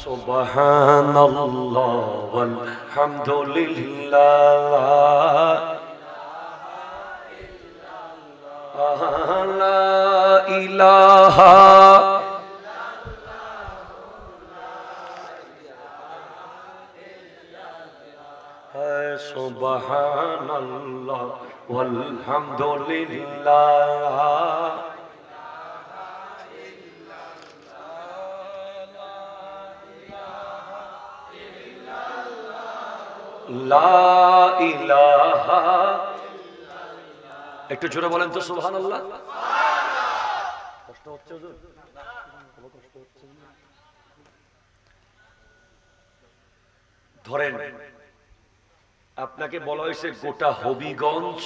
সুবহানাল্লাহ ওয়াল হামদুলিল্লাহ লা ইলাহা সুবহানাল্লাহ ওয়াল হামদুলিল্লাহ লা ইলাহা। একটু জোরে বলেন তো সুবহানাল্লাহ। কষ্ট হচ্ছে হুজুর? কষ্ট হচ্ছে? ধরেন আপনাকে বলা হয়েছে গোটা হবিগঞ্জ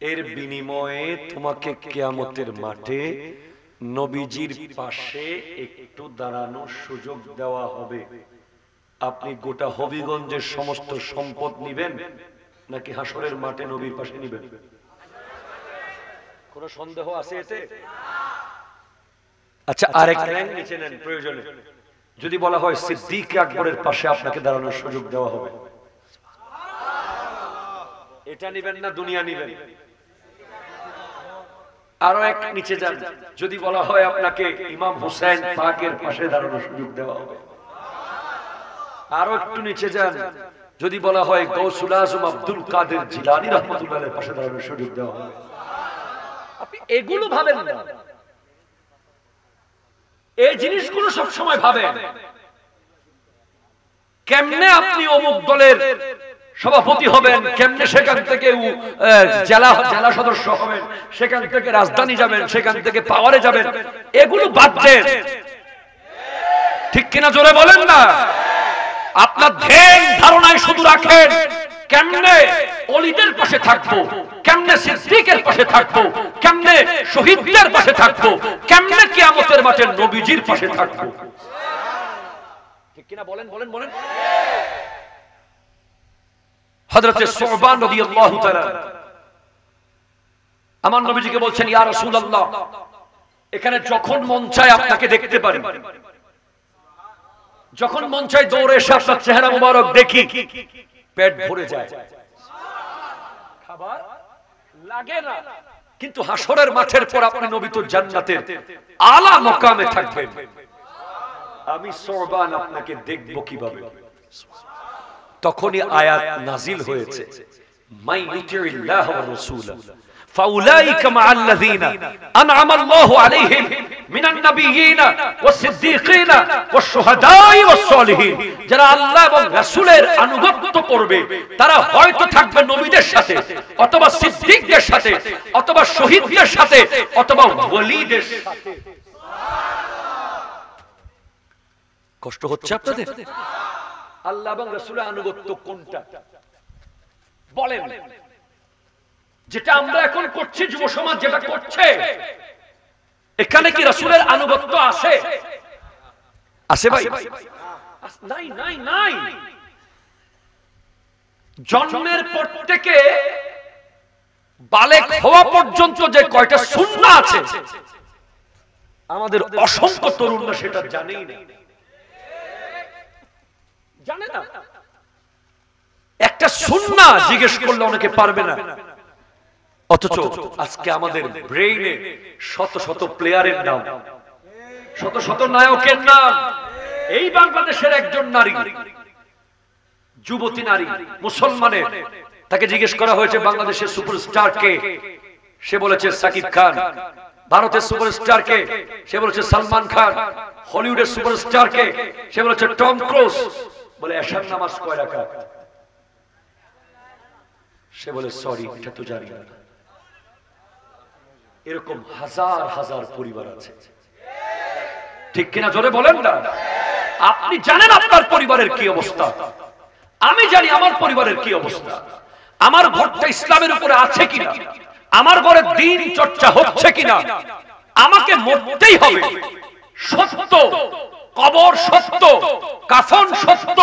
এর বিনিময়ে তোমাকে কিয়ামতের মাঠে নবীজির পাশে একটু দাঁড়ানোর সুযোগ দেওয়া হবে। আপনি গোটা হবিগঞ্জের সমস্ত সম্পদ নিবেন নাকি হাসরের মাঠে নবীর পাশে নিবেন? কোন সন্দেহ আছে এতে? আচ্ছা, আরেক র্যাঙ্ক নিচে নেন প্রয়োজনে। যদি বলা হয় সিদ্দিক আকবরের পাশে আপনাকে দাঁড়ানোর সুযোগ দেওয়া হবে, এটা নিবেন না দুনিয়া নিবেন? আরো এক নিচে যান, যদি বলা হয় আপনাকে ইমাম হুসাইন পাকের পাশে দাঁড়ানোর সুযোগ দেওয়া হবে। আরো একটু নিচে যান, যদি বলা হয় গৌসুল আজম আব্দুল কাদের জিলানী রাহমাতুল্লাহর পাশে দাঁড়ানোর সুযোগ দেওয়া হবে। আপনি এগুলো ভাবেন না, এই জিনিসগুলো সব সময় ভাবেন। কেমনে আপনি অমুক দলের সভাপতি হবেন, কেমনে সেখান থেকে জেলা সদস্য হবেন, সেখান থেকে রাজধানী যাবেন, সেখান থেকে পাওয়ারে যাবেন, এগুলো বাদ দেন। ঠিক কিনা জোরে বলেন না? আপনার ধ্যান ধারণায় শুধু রাখেন কেমনে ওলিদের পাশে থাকবো, কেমনে সিদ্দিকের পাশে থাকবো, কেমনে শহীদদের পাশে থাকবো, কেমনে কিয়ামতের মাঠে নবীজির পাশে থাকবো। ঠিক কিনা বলেন? বলেন বলেন। হযরত সুবহান রাদিয়াল্লাহু তাআলা আমার নবীজিকে বলছেন, ইয়া রাসূলুল্লাহ, এখানে যখন মন চায় আপনাকে দেখতে পারি, যখন মন চায় দৌড়ে এসে আপনার চেহারা মুবারক দেখি, পেট ভরে যায়, খাবার লাগে না। কিন্তু হাসরের মাঠের পর আপনি নবী তো জান্নাতের আলা মাকামে থাকবেন। আমি সুবহান আপনাকে দেখব কিভাবে? তখনই আয়াত নাজিল হয়েছে, মাই ইউতিল্লাহ ওয়া রাসূলা ফাউলাইকা মা'আল্লাযীনা আন'আমা আল্লাহু আলাইহিম মিনান নাবিয়্যিনা ওয়াস-সিদ্দীকিনা ওয়াশ-শুহাদাই ওয়াস-সালিহিন। যারা আল্লাহ এবং রাসূলের আনুগত্য করবে তারা হয়তো থাকবে নবীদের সাথে, অথবা সিদ্দিকদের সাথে, অথবা শহীদদের সাথে, অথবা ওলিদের সাথে। কষ্ট হচ্ছে আপনাদের? আল্লাহ এবং রাসূলের আনুগত্য কোনটা বলেন? যেটা আমরা এখন করছি, যুব সমাজ যেটা করছে, এখানে কি রাসূলের আনুগত্য আছে? আছে ভাই? নাই নাই নাই। জন্মের পর থেকে বালেগ হওয়া পর্যন্ত যে কয়টা সুন্নাহ আছে, আমাদের অসংখ্য তরুণরা সেটা জানেই না, জানে না। একটা সুন্নাহ জিজ্ঞেস করলে অনেকে পারবে না, অথচ আজকে আমাদের ব্রেইনে শত শত প্লেয়ারের নাম, শত শত নায়কের নাম। এই বাংলাদেশের একজন নারী, যুবতী নারী, মুসলমানের, তাকে জিজ্ঞেস করা হয়েছে বাংলাদেশের সুপারস্টার কে? সে বলেছে সাকিব খান। ভারতের সুপারস্টার কে? সে বলেছে সালমান খান। হলিউডের সুপারস্টার কে? সে বলেছে টম ক্রুজ। বলে এশার নামাজ কয় রাকাত? সে বলে সরি, এটা তো জানি না। এরকম হাজার হাজার পরিবার আছে, ঠিক কিনা? জোরে বলেন না। আপনি জানেন আপনার পরিবারের কি অবস্থা, আমি জানি আমার পরিবারের কি অবস্থা। আমার ঘরটা ইসলামের উপরে আছে কিনা, আমার ঘরে দ্বীন চর্চা হচ্ছে কিনা। আমাকে মরতেই হবে, সত্য। কবর সত্য, কাফন সত্য,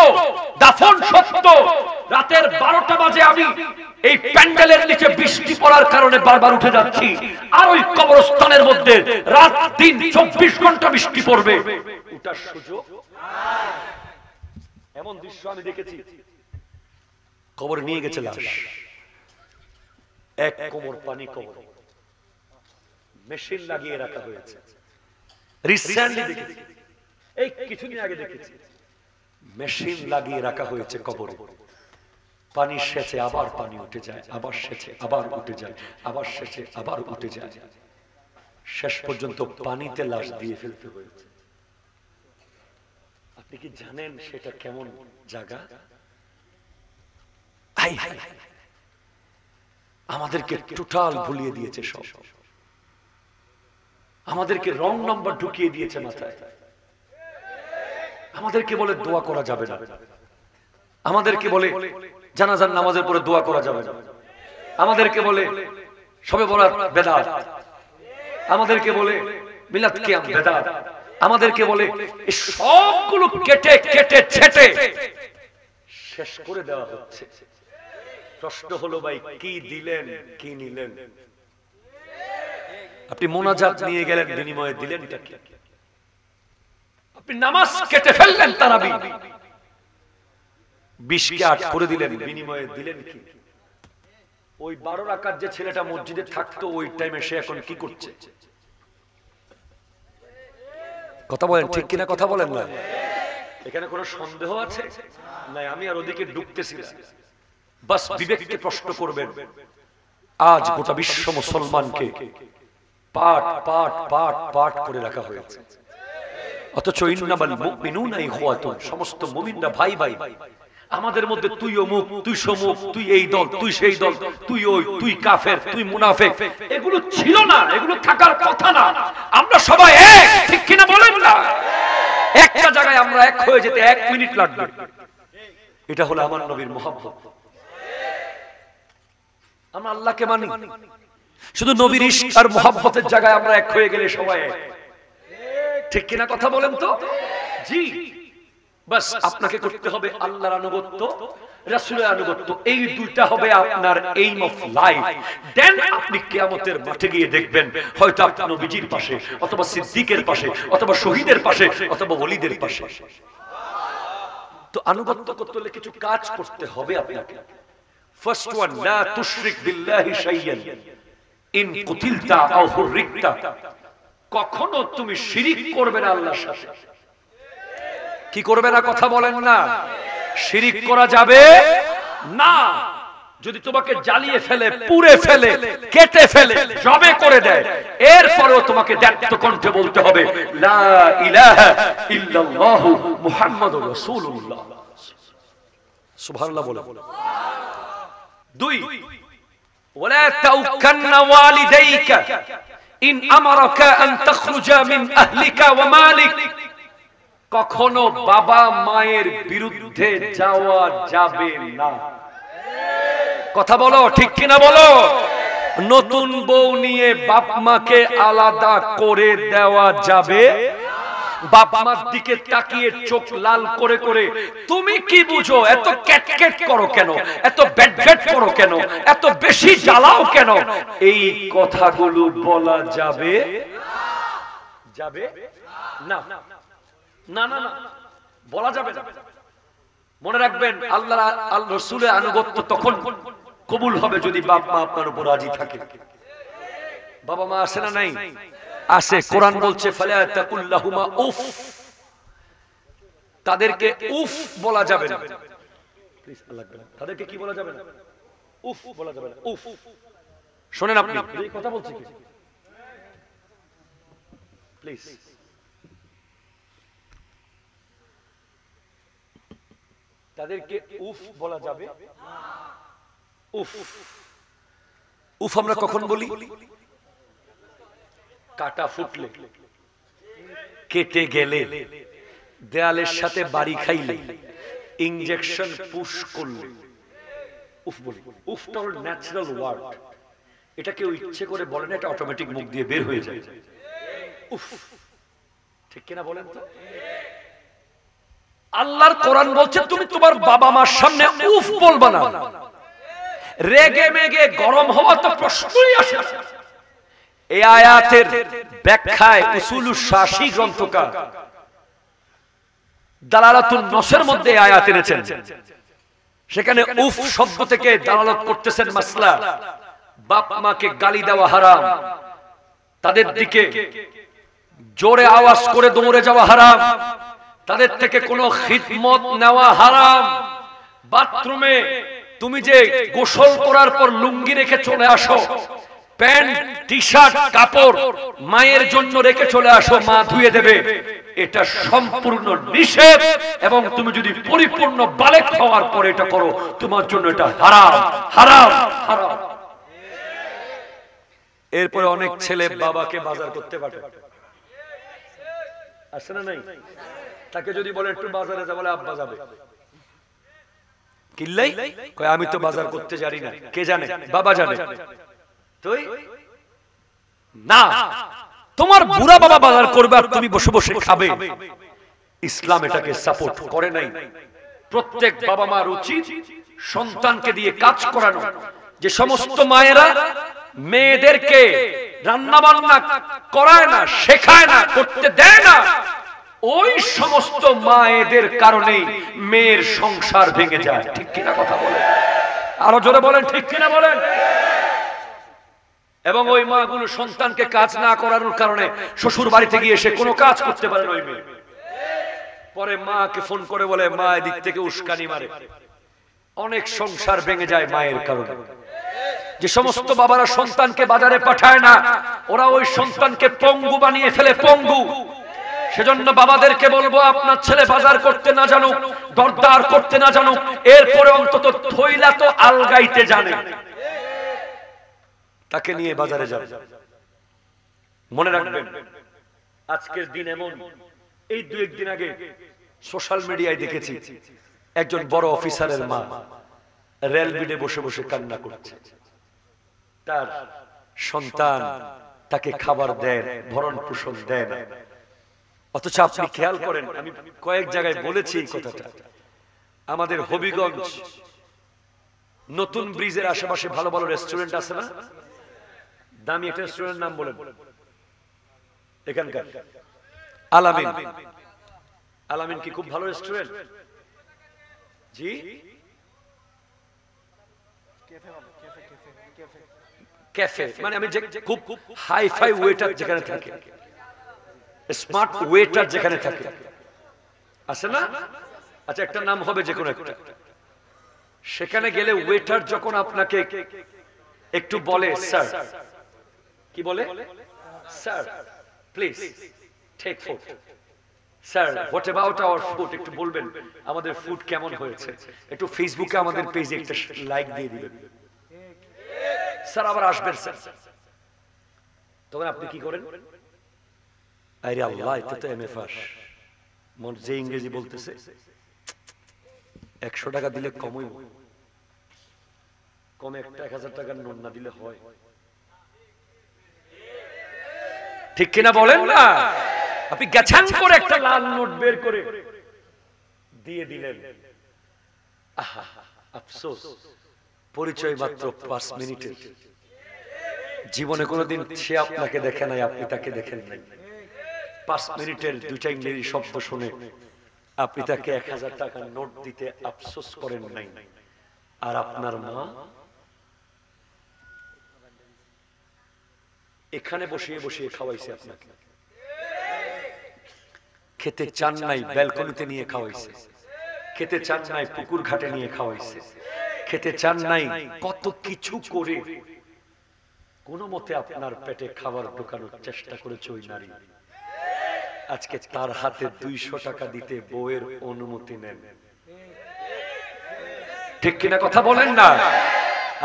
দাফন সত্য। রাতের 12টা বাজে আমি এই প্যান্ডেলের নিচে বৃষ্টি পড়ার কারণে বারবার উঠে যাচ্ছি, আর ওই কবরস্থানের মধ্যে রাত দিন 24 ঘন্টা বৃষ্টি পড়বে, ওটার সুযোগ। এমন দৃশ্য আমি দেখেছি, কবর নিয়ে গেছে লাশ, এক কোমর পানি কবর, মেশিন লাগিয়ে রাখা হয়েছে। রিসেন্টলি দেখেছি, এই কিছুদিন আগে দেখেছি, মেশিন লাগিয়ে রাখা হয়েছে কবরে। পানি সেচে আবার পানি উঠে যায়, আবার সেচে আবার উঠে যায়, আবার সেচে আবার উঠে যায়, শেষ পর্যন্ত পানিতে লাশ দিয়ে ফেলতে হয়েছে। আপনি কি জানেন সেটা কেমন জায়গা? আমাদেরকে টোটাল ভুলিয়ে দিয়েছে সব, আমাদেরকে রং নাম্বার ঢুকিয়ে দিয়েছে মাথায়। আমাদেরকে বলে দোয়া করা যাবে না, আমাদেরকে বলে জানাজার নামাজের পরে দোয়া করা যাবে না, আমাদেরকে বলে শবে বরাত বেদাত, আমাদেরকে বলে মিলাদ কিয়াম বেদাত, আমাদেরকে বলে এই সবগুলো কেটে কেটে ছেটে শেষ করে দেওয়া হচ্ছে। প্রশ্ন হলো ভাই, কি দিলেন কি নিলেন? আপনি মোনাজাত নিয়ে গেলেন, বিনিময়ে দিলেনটা কি? আপনি নামাজ কেটে ফেললেন, তারাবি 20কে 8 করে দিলেন, বিনিময়ে দিলেন কি? ওই 12 রাকাত যে ছেলেটা মসজিদে থাকতো ওই টাইমে সে এখন কি করছে? কথা বলেন, ঠিক কিনা? কথা বলেন না। এখানে কোনো সন্দেহ আছে? নাই, আমি আর ওদিকে ঢুকতেছি না। বাস বিবেককে প্রশ্ন করবেন। আজ গোটা বিশ্ব মুসলমানকে পাট পাট পাট পাট করে রাখা হয়েছে, অথচ ইন্নামাল মুমিনুনা ইখওয়াতুন, সমস্ত মুমিনরা ভাই ভাই। আমাদের মধ্যে তুই অমুক, তুই সমুক, তুই এই দল, তুই সেই দল, তুই ওই, তুই কাফের, তুই মুনাফিক, এগুলো ছিল না, এগুলো থাকার কথা না। আমরা সবাই এক, ঠিক কিনা বলেন না? একটা জায়গায় আমরা এক হয়ে যেতে 1 মিনিট লাগবে। এটা হলো আমার নবীর মহব্বত। আমরা আল্লাহকে মানি, শুধু নবীর ইশক আর মহব্বতের জায়গায় আমরা এক হয়ে গেলে সবাই এক, ঠিক কিনা? কথা বলেন তো। জি, বাস আপনাকে করতে হবে আল্লাহর আনুগত্য, রাসূলের আনুগত্য, এই দুইটা হবে আপনার এইম অফ লাইফ। দেন আপনি কিয়ামতের মাঠে গিয়ে দেখবেন হয়তো আপনি নবীজির পাশে, অথবা সিদ্দিকের পাশে, অথবা শহীদের পাশে, অথবা ওলিদের পাশে। তো আনুগত্য করতে হলে কিছু কাজ করতে হবে আপনাকে। ফার্স্ট ওয়ান, লা তুশরিক বিল্লাহি শাইয়ান ইন কুতিলতা আও হুররিকতা। কখনো তুমি শিরিক করবে না আল্লাহর সাথে। কি করবে না? কথা বলেন না। শিরিক করা যাবে না। যদি তোমাকে জ্বালিয়ে ফেলে, পুড়ে ফেলে, কেটে ফেলে, জবে করে দেয়, এরপরেও তোমাকে দায়িত্ব কণ্ঠে বলতে হবে লা ইলাহা ইল্লাল্লাহু মুহাম্মাদুর রাসূলুল্লাহ। সুবহানাল্লাহ বলে। 2, ওয়ালা তাউকান্না ওয়ালিদাইকা ইন আমারাকা আন তাখরুজা মিন আহলিকা ওয়া মালিক। কখনো বাবা মায়ের বিরুদ্ধে যাওয়া যাবে না। কথা বলো, ঠিক কিনা বলো। নতুন বউ নিয়ে বাপ মাকে আলাদা করে দেওয়া যাবে। বাপ মার দিকে তাকিয়ে চোখ লাল করে করে তুমি কি বুঝো, এত ক্যাটক্যাট করো কেন, এত ব্যাটব্যাট করো কেন, এত বেশি জ্বালাও কেন, এই কথাগুলো বলা যাবে যাবে না। না না না, বলা যাবে না। মনে রাখবেন, আল্লাহ আল্লাহ রাসূলের আনুগত্য তখন কবুল হবে যদি বাপ মা আপনার উপর রাজি থাকে। বাবা মা আছে না নাই? আছে। কোরআন বলছে ফালা তাকুল্লাহুমা উফ, তাদেরকে উফ বলা যাবে না। প্লিজ আল্লাহ, তাদেরকে কি বলা যাবে না? উফ বলা যাবে না। উফ শোনেন আপনি কথা বলছি প্লিজ। তাদেরকে উফ বলা যাবে? উফ উফ আমরা কখন বলি? কাটা ফুটলে, কেটে গেলে, দেয়ালের সাথে বাড়ি খাইলে, ইনজেকশন পুশ করলে উফ বলি। উফটা হল ন্যাচারাল ওয়ার্ড, এটা কেউ ইচ্ছে করে বলে না, এটা অটোমেটিক মুখ দিয়ে বের হয়ে যায়। উফ, ঠিক কিনা বলেন তো? আল্লাহর কোরআন বলছে তুমি তোমার বাবা মার সামনে উফ বলবা না। রেগে মেগে গরম হওয়া তো প্রশ্নই আসে না। এই আয়াতের ব্যাখ্যায় উসুলুস শাসি গ্রন্থকার দালালাতুন নসের মধ্যে আয়াত এনেছেন। সেখানে উফ শব্দ থেকে দালালত করতেছেন মাসলা বাপ মাকে গালি দেওয়া হারাম, তাদের দিকে জোরে আওয়াজ করে দৌড়ে যাওয়া হারাম, তাদের থেকে কোনো খিদমত নেওয়া হারাম। বাথরুমে তুমি যে গোসল করার পর লুঙ্গি রেখে চলে আসো, প্যান্ট টি শার্ট কাপড় মায়ের জন্য রেখে চলে আসো, মা ধুয়ে দেবে, এটা সম্পূর্ণ নিষেধ। এবং তুমি যদি পরিপূর্ণ বালেগ হওয়ার পর এটা করো, তোমার জন্য এটা হারাম হারাম হারাম। এরপরে অনেক ছেলে বাবাকে বাজার করতে পারে, আসে না নাই? তাকে যদি বলে একটু বাজারে যা, বলে আব্বা যাবে। কিল্লাই কয় আমি তো বাজার করতে জানি না। কে জানে? বাবা জানে। তুই না, তোমার বুড়া বাবা বাজার করবে আর তুমি বসে বসে খাবে। ইসলাম এটাকে সাপোর্ট করে নাই। প্রত্যেক বাবা মার উচিত সন্তানকে দিয়ে কাজ করানো। যে সমস্ত মায়েরা মেয়েদেরকে রান্না বান্না করায় না, শেখায় না, করতে দেয় না, ওই সমস্ত মায়েদের কারণেই মেয়ের সংসার ভেঙে যায়। ঠিক কিনা কথা বলেন? আরো জোরে বলেন, ঠিক কিনা বলেন? এবং ওই মাগুলো সন্তানকে কাজ না করানোর কারণে শ্বশুর বাড়িতে গিয়ে এসে কোনো কাজ করতে পারে না ওই মেয়ে। পরে মাকে ফোন করে বলে, মা এদিক থেকে উস্কানি মারে। অনেক সংসার ভেঙে যায় মায়ের কারণে। যে সমস্ত বাবারা সন্তানকে বাজারে পাঠায় না, ওরা ওই সন্তানকে পঙ্গু বানিয়ে ফেলে, পঙ্গু। সেজন্য বাবাদেরকে বলবো, আপনার ছেলে বাজার করতে না জানুক, দরদার করতে না জানুক, এরপরে অন্তত থইলা তো আলগাইতে জানে, তাকে নিয়ে বাজারে যাবে। মনে রাখবেন, আজকের দিন এমন। এই দু একদিন আগে সোশ্যাল মিডিয়ায় দেখেছি একজন বড় অফিসারের মা রেল বিডে বসে বসে কান্না করছে। তার সন্তান তাকে খাবার দেয়, ভরণ পোষণ দেয় না। অথচ আপনি খেয়াল করেন, আমি কয়েক জায়গায় বলেছি এই কথাটা, আমাদের হবিগঞ্জ নতুন ব্রিজের আশেপাশে ভালো ভালো রেস্টুরেন্ট আছে না? দামি একটা রেস্টুরেন্টের নাম বলেন এখানকার। আলামিন। আলামিন কি খুব ভালো রেস্টুরেন্ট? জি, ক্যাফে। মানে আমি যে খুব হাই ফাই ওয়েটার যেখানে থাকে, স্মার্ট ওয়েটার যেখানে থাকে, আছে না? আচ্ছা, একটা নাম হবে যে কোনো একটা। সেখানে গেলে ওয়েটার যখন আপনাকে একটু বলে, স্যার, কি বলে? Sir please take food, sir what about our food, একটু বলবেন আমাদের ফুড কেমন হয়েছে, একটু ফেসবুকে আমাদের পেজে একটা লাইক দিয়ে দিবেন, স্যার আবার আসবেন স্যার। তখন আপনি কি করেন? আরে আল্লাহ, এটা তো এমএ পাস, মন যে ইংরেজি বলতেছে, 100 টাকা দিলে কমই, কমে একটা 1000 টাকার নোট না দিলে হয়? ঠিক কিনা বলেন না? আপনি গেছান করে একটা লাল নোট বের করে দিয়ে দিলেন, আহা আফসোস, পরিচয় মাত্র 5 মিনিটের। জীবনে কোনোদিন সে আপনাকে দেখে নাই, আপনি তাকে দেখেন নাই। 5 মিনিটের দুইটা ইংরেজি শব্দ শুনে আপনি তাকে 1000 টাকার নোট দিতে আফসোস করেন নাই। আর আপনার মা এখানে বসিয়ে বসিয়ে খাওয়াইছে আপনাকে, খেতে চান নাই ব্যালকনিতে নিয়ে খাওয়াইছে, খেতে চান নাই পুকুর ঘাটে নিয়ে খাওয়াইছে, খেতে চান নাই কত কিছু করে কোন মতে আপনার পেটে খাবার ঢোকানোর চেষ্টা করেছে ওই নারী, আজকে তার হাতে 200 টাকা দিতে বউয়ের অনুমতি নেন। ঠিক কিনা কথা বলেন না?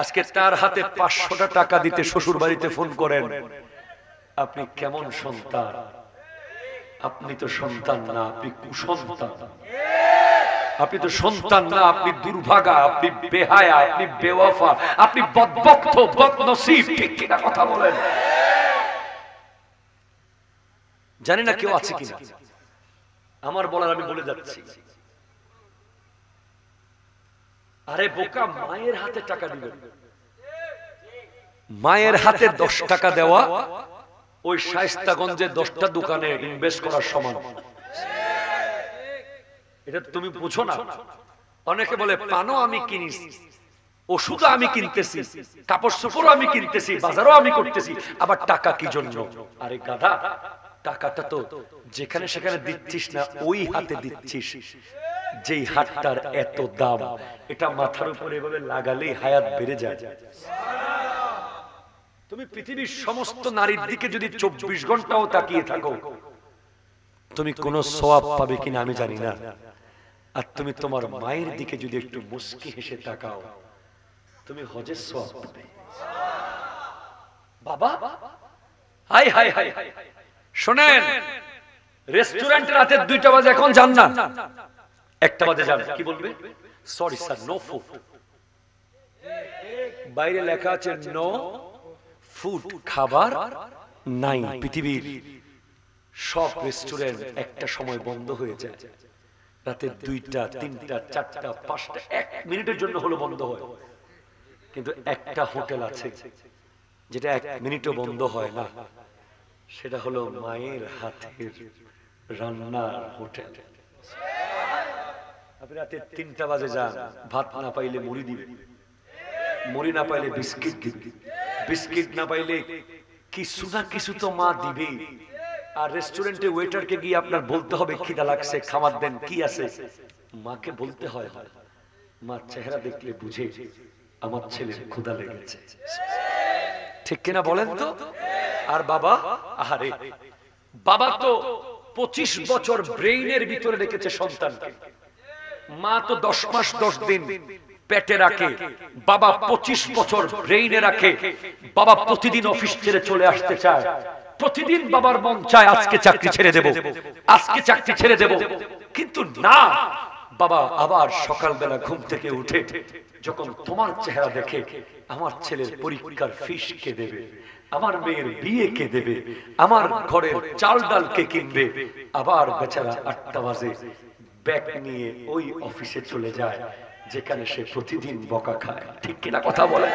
আজকে তার হাতে 500 টাকা দিতে শ্বশুর বাড়িতে ফোন করেন। আপনি কেমন সন্তান? আপনি তো সন্তান না, আপনি কুসন্তান। আপনি তো সন্তান না, আপনি দুর্ভাগা, আপনি বেহায়া, আপনি বেওয়াফা, আপনি বদবক্ত, বদনসিব। ঠিক কিনা কথা বলেন? জানি না কেউ আছে কিনা, আমার বলার আমি বলে যাচ্ছি। আরে বোকা, মায়ের হাতে টাকা দিবেন, মায়ের হাতে 10 টাকা দেওয়া ওই শায়েস্তাগঞ্জে 10টা দোকানে ইনভেস্ট করার সমান। এটা তুমি বুঝো না। অনেকে বলে পানও আমি কিনিছি, ওষুধও আমি কিনতেছি, কাপড় চোপড়ও আমি কিনতেছি, বাজারও আমি করতেছি, আবার টাকা কি জন্য? আরে গাধা, টাকাটা তো যেখানে সেখানে দিচ্ছিস না, ওই হাতে দিচ্ছিস যেই হাতটার এত দাম। এটা মাথার উপরে এভাবে লাগালেই হায়াত বেড়ে যায়। তুমি পৃথিবীর সমস্ত নারীর দিকে যদি 24 ঘন্টাও তাকিয়ে থাকো, তুমি কোন সওয়াব পাবে কিনা আমি জানি না। আর তুমি তোমার মায়ের দিকে যদি একটু মুস্কি হেসে তাকাও, তুমি হজের সওয়াব পাবে। বাবা, হাই হাই হাই, শুনেন, রেস্টুরেন্টে রাতে 2টা বাজে এখন যান না, 1টা বাজে যান। কি বলবে? Sorry sir, no food. বাইরে লেখা আছে নো ফুড, খাবার নাই। পৃথিবীর সব রেস্টুরেন্ট একটা সময় বন্ধ হয়ে যায়। রাতে 2টা, 3টা, 4টা, 5টা, 1 মিনিটের জন্য হলো বন্ধ হয়। কিন্তু একটা হোটেল আছে যেটা 1 মিনিটও বন্ধ হয় না, সেটা হলো মায়ের হাতের রান্নার হোটেল। আপনি রাতে 3টা বাজে যান, ভাত না পাইলে মুড়ি দিবে, মুড়ি না পাইলে বিস্কিট দিবে, বিস্কিট না পাইলে কিছু না কিছু তো মা দিবে। আর রেস্টুরেন্টে ওয়েটারকে গিয়ে আপনার বলতে হবে খিদা লাগছে, খাবার দেন, কি আছে? মাকে বলতে হয় না, মা চেহারা দেখলে বুঝে আমার ছেলের ক্ষুধা লেগেছে। ঠিক কিনা বলেন তো? আর বাবা, আহারে বাবা তো 25 বছর ব্রেইনের ভিতরে রেখেছে সন্তানকে। মা তো 10 মাস 10 দিন পেটে রাখে, বাবা 25 বছর ব্রেইনে রাখে। বাবা প্রতিদিন অফিস ছেড়ে চলে আসতে চায়, প্রতিদিন বাবার মন চায় আজকে চাকরি ছেড়ে দেব, আজকে চাকরি ছেড়ে দেব। কিন্তু না, বাবা আবার সকালবেলা ঘুম থেকে উঠে যখন তোমার চেহারা দেখে, আমার ছেলের পরীক্ষার ফিস কে দেবে, আমার মেয়ের বিয়ে কে দেবে, আমার ঘরের চাল ডাল কে কিনবে, আবার বেচারা 8টা বাজে ব্যাগ নিয়ে ওই অফিসে চলে যায় যেখানে সে প্রতিদিন বকা খায়। ঠিক কিনা কথা বলে?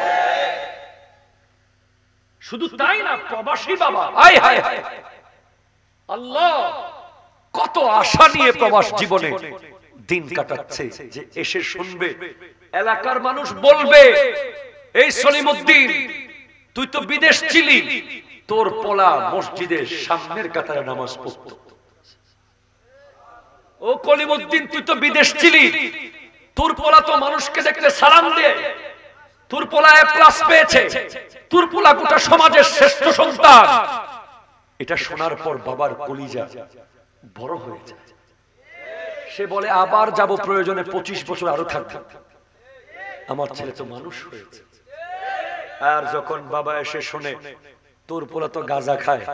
শুধু তাই না, প্রবাসী বাবা, হায় হায় হায়, আল্লাহ কত আশা নিয়ে প্রবাস জীবনে দিন কাটাচ্ছে, যে এসে শুনবে, এলাকার মানুষ বলবে, এই সলিমউদ্দিন তুই তো বিদেশ ছিলি, তোর পোলা মসজিদের সামনের কাতারে নামাজ পড়তো। ও কলিমউদ্দিন তুই তো বিদেশ ছিলি, তোর পোলা তো মানুষকে দেখলে সালাম দিয়ে, তোর পোলা A+ পেয়েছে, তোর পোলা গোটা সমাজের শ্রেষ্ঠ সন্তান। এটা শোনার পর বাবার কলিজা বড় হয়ে যায়। সে বলে আবার যাব, প্রয়োজনে 25 বছর আরো থাকবো, আমার ছেলে তো মানুষ হয়েছে। আর যখন বাবা এসে শুনে তোর পোলা তো গাঁজা খায়,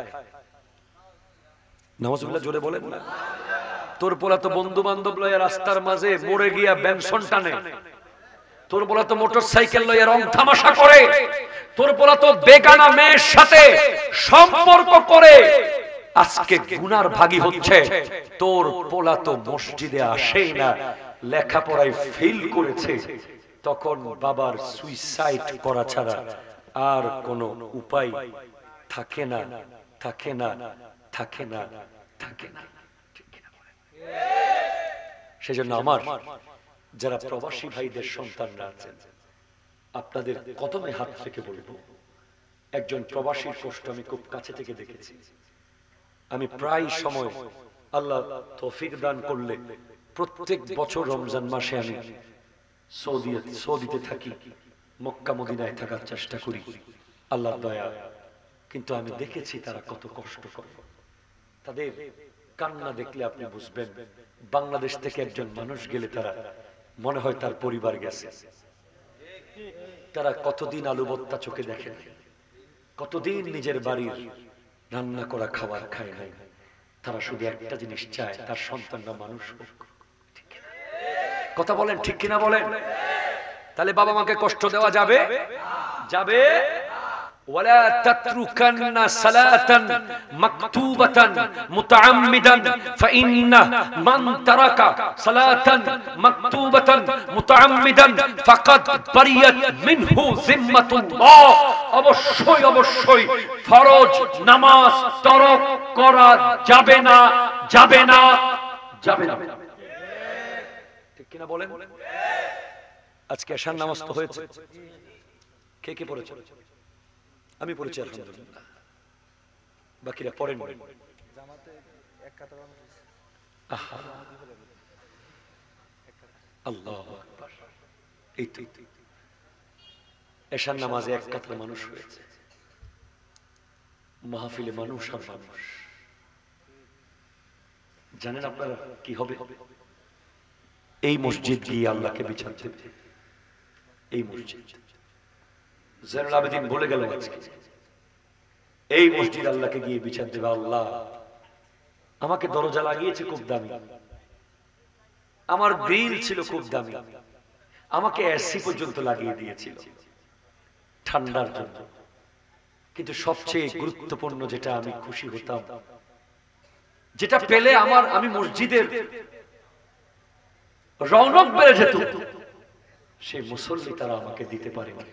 নাউজুবিল্লাহ জোরে বলেন না, তোর পোলা তো বন্ধু বান্ধব লইয়া রাস্তার মাঝে মোড়ে গিয়া ব্যঞ্জন টানে, তোর পোলা তো মোটরসাইকেল লইয়া রং তামাশা করে, তোর পোলা তো বেগানা মেয়ের সাথে সম্পর্ক করে আজকে গুনার ভাগী হচ্ছে, তোর পোলা তো মসজিদে আসেই না, লেখাপড়ায় ফেল করেছে। তখন বাবার সুইসাইড করা ছাড়া আর কোনো উপায় থাকে না, থাকে না, থাকে না, থাকে না। সেজন্য আমার যারা প্রবাসী ভাইদের সন্তানরা আছেন, আপনাদের কদমে হাত রেখে বলবো, একজন প্রবাসীর কষ্ট আমি খুব কাছে থেকে দেখেছি। আমি প্রায় সময় আল্লাহ তৌফিক দান করলে প্রত্যেক বছর রমজান মাসে আমি সৌদিতে থাকি, মক্কা মদিনায় থাকার চেষ্টা করি। আল্লাহর দয়া। কিন্তু আমি দেখেছি তারা কত কষ্ট করে। তাদের কান্না দেখলে আপনি বুঝবেন বাংলাদেশ থেকে একজন মানুষ গেলে তারা মনে হয় তার পরিবার গেছে। তারা কতদিন আলু ভর্তা চোখে দেখে, কতদিন নিজের বাড়ির রান্না করা খাবার খায় নাই। তারা শুধু একটা জিনিস চায়, তার সন্তানরা মানুষ হোক। কথা বলেন ঠিক কিনা বলেন? তাহলে বাবা মাকে কষ্ট দেওয়া যাবে? যাবে। ولا تتركن صلاة مكتوبة متعمدا فإن من ترك صلاة مكتوبة متعمدا فقد برئت منه ذمة الله। অবশ্যই অবশ্যই ফরজ নামাজ তরক করা যাবে না, যাবে না, যাবে না। ঠিক কিনা বলেন? আজকে এশার নামাজ তো হয়েছে, কে কে পড়েছে? আমি পড়েছি আলহামদুলিল্লাহ, বাকিরা পড়েন। আল্লাহু আকবার। এই তো এশার নামাজে এক কাতার মানুষ হয়েছে, মাহফিলে মানুষ আর মানুষ। জানেন আপনারা কি হবে? এই মসজিদ গিয়ে আল্লাহকে বিচার দেবে। এই মসজিদ জয়নুল আবেদিন বলে গেল আজকে, এই মসজিদ আল্লাহকে গিয়ে বিচার দেবে। আল্লাহ আমাকে দরজা লাগিয়েছে খুব দামি, আমার গ্রিল ছিল খুব দামি, আমাকে এসি পর্যন্ত লাগিয়ে দিয়েছিল ঠান্ডার জন্য, কিন্তু সবচেয়ে গুরুত্বপূর্ণ যেটা আমি খুশি হতাম, যেটা পেলে আমি মসজিদের রৌনক বেড়ে যেত, সেই মুসল্লি তারা আমাকে দিতে পারেনি।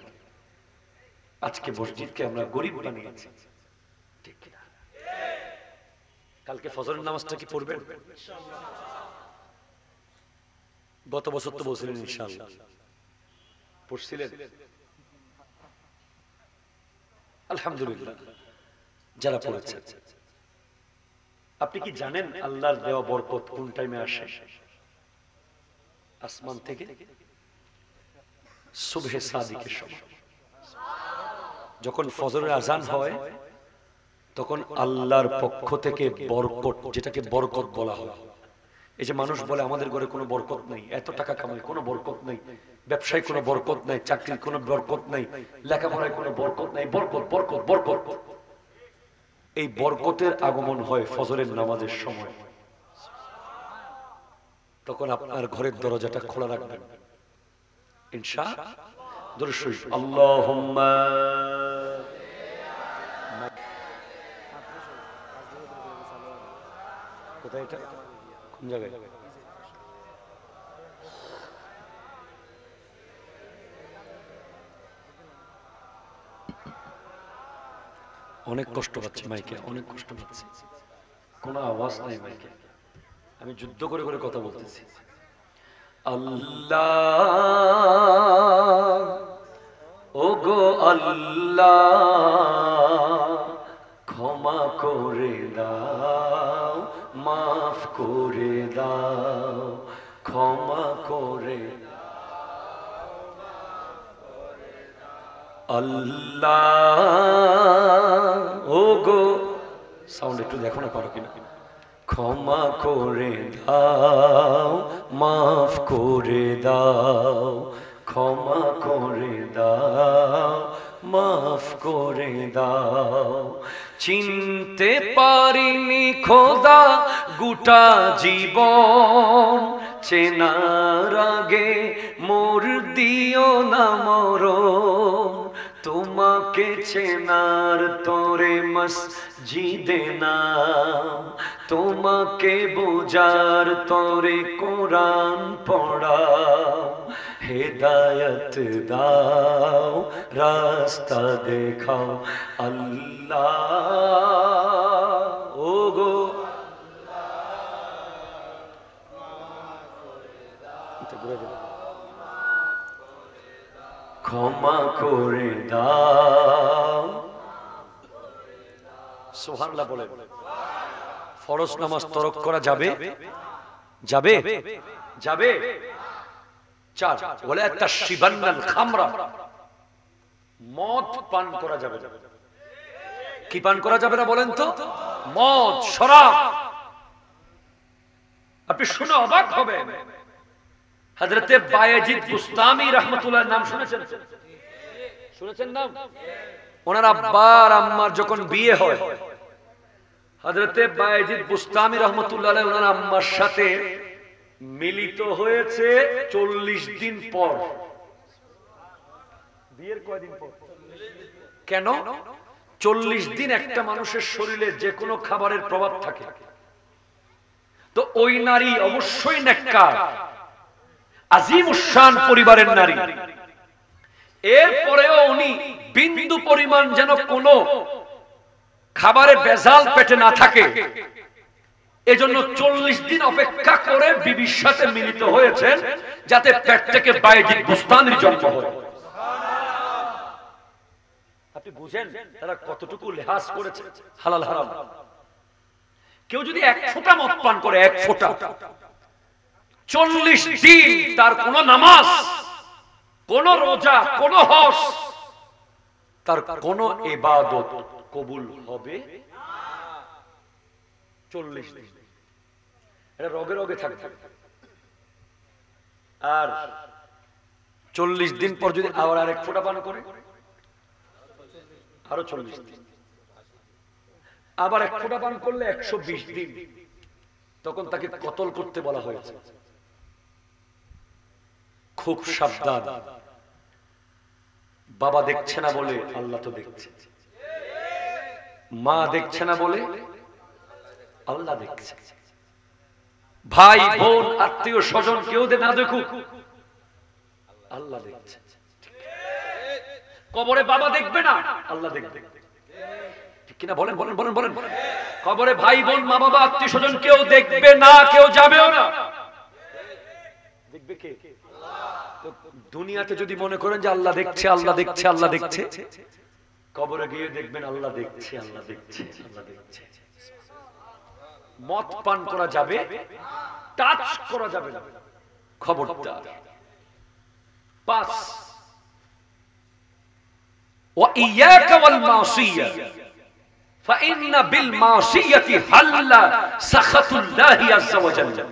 আজকে মসজিদকে আমরা গরিব বানিয়েছি। ঠিক না? কালকে ফজরের নামাজটা কি পড়বেন? গত বছর তো বলছিলেন ইনশাআল্লাহ, পড়ছিলেন? আলহামদুলিল্লাহ যারা পড়েছে। আপনি কি জানেন আল্লাহর দেওয়া বরকত কোন টাইমে আসে? আসমান থেকে সুবহে সাদিকের সময়, যখন ফজরের আজান হয় তখন আল্লাহর পক্ষ থেকে বরকত, যেটাকে বরকত বলা হয়। এই যে মানুষ বলে আমাদের ঘরে কোনো বরকত নেই, এত টাকা কামাই কোনো বরকত নেই, ব্যবসায় কোনো বরকত নাই, চাকরির কোনো বরকত নাই, লেখাপড়ায় কোনো বরকত নাই, বরকত বরকত বরকত। এই বরকতের আগমন হয় ফজরের নামাজের সময়। তখন আপনার ঘরের দরজাটা খোলা রাখবেন ইনশাআল্লাহ। দরুদ শরীফ আল্লাহুম্মা। কোথায় এটা? কোন জায়গায়? অনেক কষ্ট পাচ্ছি মাইকে, অনেক কষ্ট পাচ্ছি, কোনো আওয়াজ নাই মাইকে। আমি যুদ্ধ করে করে কথা বলতেছি। আল্লাহ ওগো আল্লাহ ক্ষমা করে দাও, মাফ করে দাও, ক্ষমা করে আল্লাহ ওগো। সাউন্ড একটু দেখো না পারো কিনা। ক্ষমা করে দাও, মাফ করে দাও, ক্ষমা করে দাও, মাফ করে দাও। চিনতে পারিনি খোদা গোটা জীবন, চেনার আগে মোর দিও না মরণ। তোমাকে চেনার তোরে মসজিদে নাও, তোমাকে বোঝার তোরে কোরআন পড়াও। হেদায়ত দাও, রাস্তা দেখাও আল্লাহ ওগো। ক্ষমা করে দাও। সুবহানাল্লাহ বলে। ফরজ নামাজ তরক করা যাবে? যাবে? যাবে। চার, ওয়ালা তাশরিবান্নাল খামরা, মদ পান করা যাবে না। কি পান করা যাবে না বলেন তো? মদ, শরাব। আপনি শুনে অবাক হবেন, হযরতে বায়েজিদ বুস্তামি রাহমাতুল্লাহ নাম শুনেছেন? শুনেছেন নাম? ওনার আব্বা আর আম্মার যখন বিয়ে হয়, হযরতে বায়েজিদ বুস্তামি রাহমাতুল্লাহ আলাইহি ওনার আম্মার সাথে মিলিত হয়েছে 40 দিন পর। বিয়ের কয়দিন পর? কেন? 40 দিন একটা মানুষের শরীরে যে কোনো খাবারের প্রভাব থাকে, তো ওই নারী অবশ্যই নেককার, আজিমুশ-শান পরিবারের নারী। এরপরেও উনি বিন্দু পরিমাণ যেন কোনো খাবারে ভেজাল পেটে না থাকে, এজন্য 40 দিন অপেক্ষা করে বিবির সাথে মিলিত হয়েছেন, যাতে পেট থেকে বায়েজিদ বুস্তামির জন্ম হয়। আপনি বুঝেন তারা কতটুকু লেহাজ করেছে হালাল হারাম। কেউ যদি 1 ফোঁটা মদ পান করে, 1 ফোঁটা, 40 দিন তার কোন নামাজ, কোন রোজা, কোন হজ, তার কোন ইবাদত কবুল হবে না। 40 দিন এটা রগে রগে থাকবে। আর 40 দিন পর যদি আবার আরেক ফোঁটা পান করে, আরো 40 দিন, আবার 1 ফোঁটা পান করলে 120 দিন, তখন তাকে কতল করতে বলা হয়েছে। খুব সাবধান। বাবা দেখছে না বলে আল্লাহ তো দেখছে, মা দেখছে না বলে আল্লাহ দেখছে, ভাই বোন আত্মীয় স্বজন কেউ না দেখুক, আল্লাহ দেখছে। কবরে বাবা দেখবে না, আল্লাহ দেখবে, ঠিক কিনা বলেন? বলেন বলেন বলেন। কবরে ভাই বোন মা বাবা আত্মীয় স্বজন কেউ দেখবে না, কেউ যাবেও না। দেখবে কে? তো দুনিয়াতে যদি মনে করেন যে আল্লাহ দেখছে, আল্লাহ দেখছে, আল্লাহ দেখছে, কবরে গিয়ে দেখবেন আল্লাহ দেখছে, আল্লাহ দেখছে, আল্লাহ দেখছে। মদ পান করা যাবে, টাচ করা যাবে না, খবরদার। 5 ওয়া ইয়াকা ওয়াল মাসিয়া ফাইন্না বিল মাসিয়াতি হাল্লা সাখাতুল্লাহি আযজা ওয়া জাল্লা।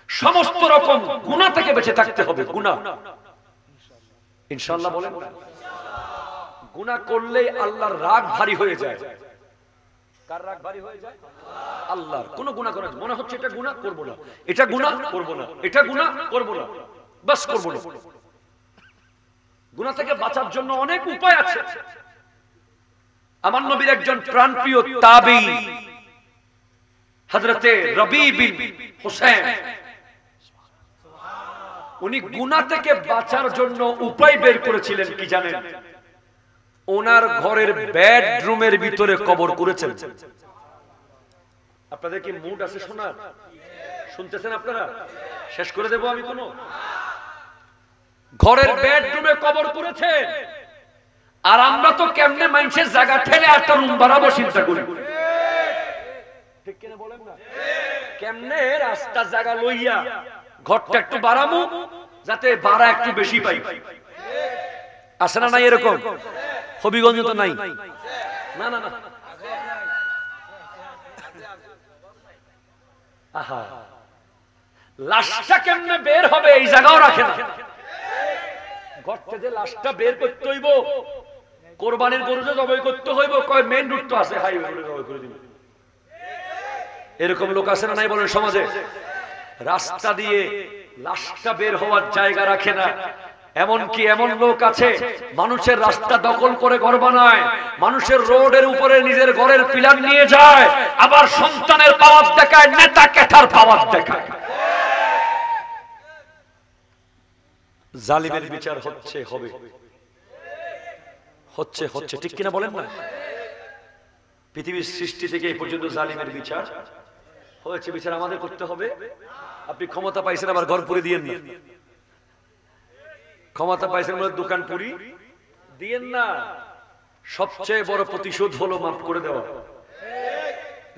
সমস্ত রকম গুনাহ থেকে বেঁচে থাকতে হবে। গুনাহ ইনশাআল্লাহ বলেন। গুনাহ করলেই আল্লাহর রাগ ভারী হয়ে যায়। কার রাগ ভারী হয়ে যায়? আল্লাহর। কোন গুনাহ করা মনে হচ্ছে এটা গুনাহ, করব না, এটা গুনাহ, করব না, এটা গুনাহ, করব না, বাস করব না। গুনাহ থেকে বাঁচার জন্য অনেক উপায় আছে। আমার নবীর একজন প্রাণপ্রিয় তাবেঈ হযরতে রবি বিন হুসাইন, উনি গুনাহ থেকে বাঁচার জন্য উপায় বের করেছিলেন। কি জানেন? ওনার ঘরের বেডরুমের ভিতরে কবর করেছেন। আপনাদের কি মুড আছে শোনার? শুনতেছেন আপনারা? শেষ করে দেব আমি কোন? ঘরের বেডরুমে কবর করেছেন। আর আমরা তো কেমনে মানুষের জায়গা ঠেলে একটা রুম বাড়াবো চিন্তা করি, ঠিক কিনা বলেন না? কেমনে রাস্তা জায়গা লইয়া ঘরটা একটু বাড়াবো যাতে ভাড়া একটু বেশি পাই। আসে না? নাই এরকম? হবিগঞ্জ তো নাই? না না না। আহা, লাশটা কেমনে বের হবে এই জায়গাও রাখে না। ঘর থেকে লাশটা বের করতে হইব, কোরবানির গরু যে জবাই করতে হইব, কয় মেইন রুট তো আছে, হাইওয়ে রোডে জবাই করে দিবেন। এরকম লোক আছে না নাই বলেন সমাজে? রাস্তা দিয়ে লাশটা বের হওয়ার জায়গা রাখে না। এমনকি এমন লোক আছে মানুষের রাস্তা দখল করে ঘর বানায়, মানুষের রোডের উপরে নিজের ঘরের পিলার নিয়ে যায়, আবার সন্তানের পাওয়ার দেখায়, নেতা কেঠার পাওয়ার দেখায়। জালিমের বিচার হচ্ছে, হবে, হচ্ছে, হচ্ছে, ঠিক কিনা বলেন না? পৃথিবীর সৃষ্টি থেকে এই পর্যন্ত জালিমের বিচার হয়েছে। বিচার আমাদের করতে হবে। আপনি ক্ষমতা পাইছেন আবার ঘর পুরি দিয়েন না। ক্ষমতা পাইছেন বলে দোকান পুরি দিয়েন না। সবচেয়ে বড় প্রতিশোধ হলো মাফ করে দেওয়া।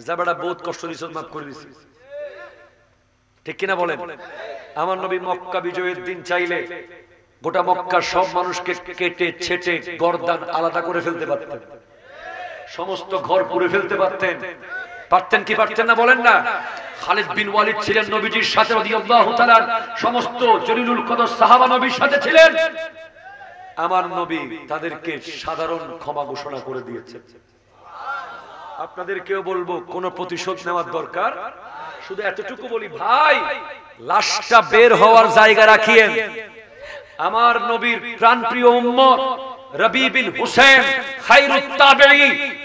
যা বেটা বহুত কষ্ট দিয়েছ, মাফ করে দিছি, ঠিক কিনা বলেন? আমার নবী মক্কা বিজয়ের দিন চাইলে গোটা মক্কার সব মানুষকে কেটে ছেটে গর্দান আলাদা করে ফেলতে পারতেন, সমস্ত ঘর পুড়ে ফেলতে পারতেন। পারতেন কি পারতেন না বলেন না? খালিদ বিন ওয়ালিদ ছিলেন নবীজির সাথে রাদিয়াল্লাহু তাআলা, সমস্ত জলিলুল কদর সাহাবা নবীর সাথে ছিলেন। আমার নবী তাদেরকে সাধারণ ক্ষমা ঘোষণা করে দিয়েছেন। আপনাদেরকেও বলবো কোনো প্রতিশোধ নেওয়ার দরকার, শুধু এতটুকু বলি ভাই, লাশটা বের হওয়ার জায়গা রাখিয়েন। আমার নবীর প্রাণপ্রিয় উম্মত রবি বিন হুসাইন খায়রুত তাবেঈ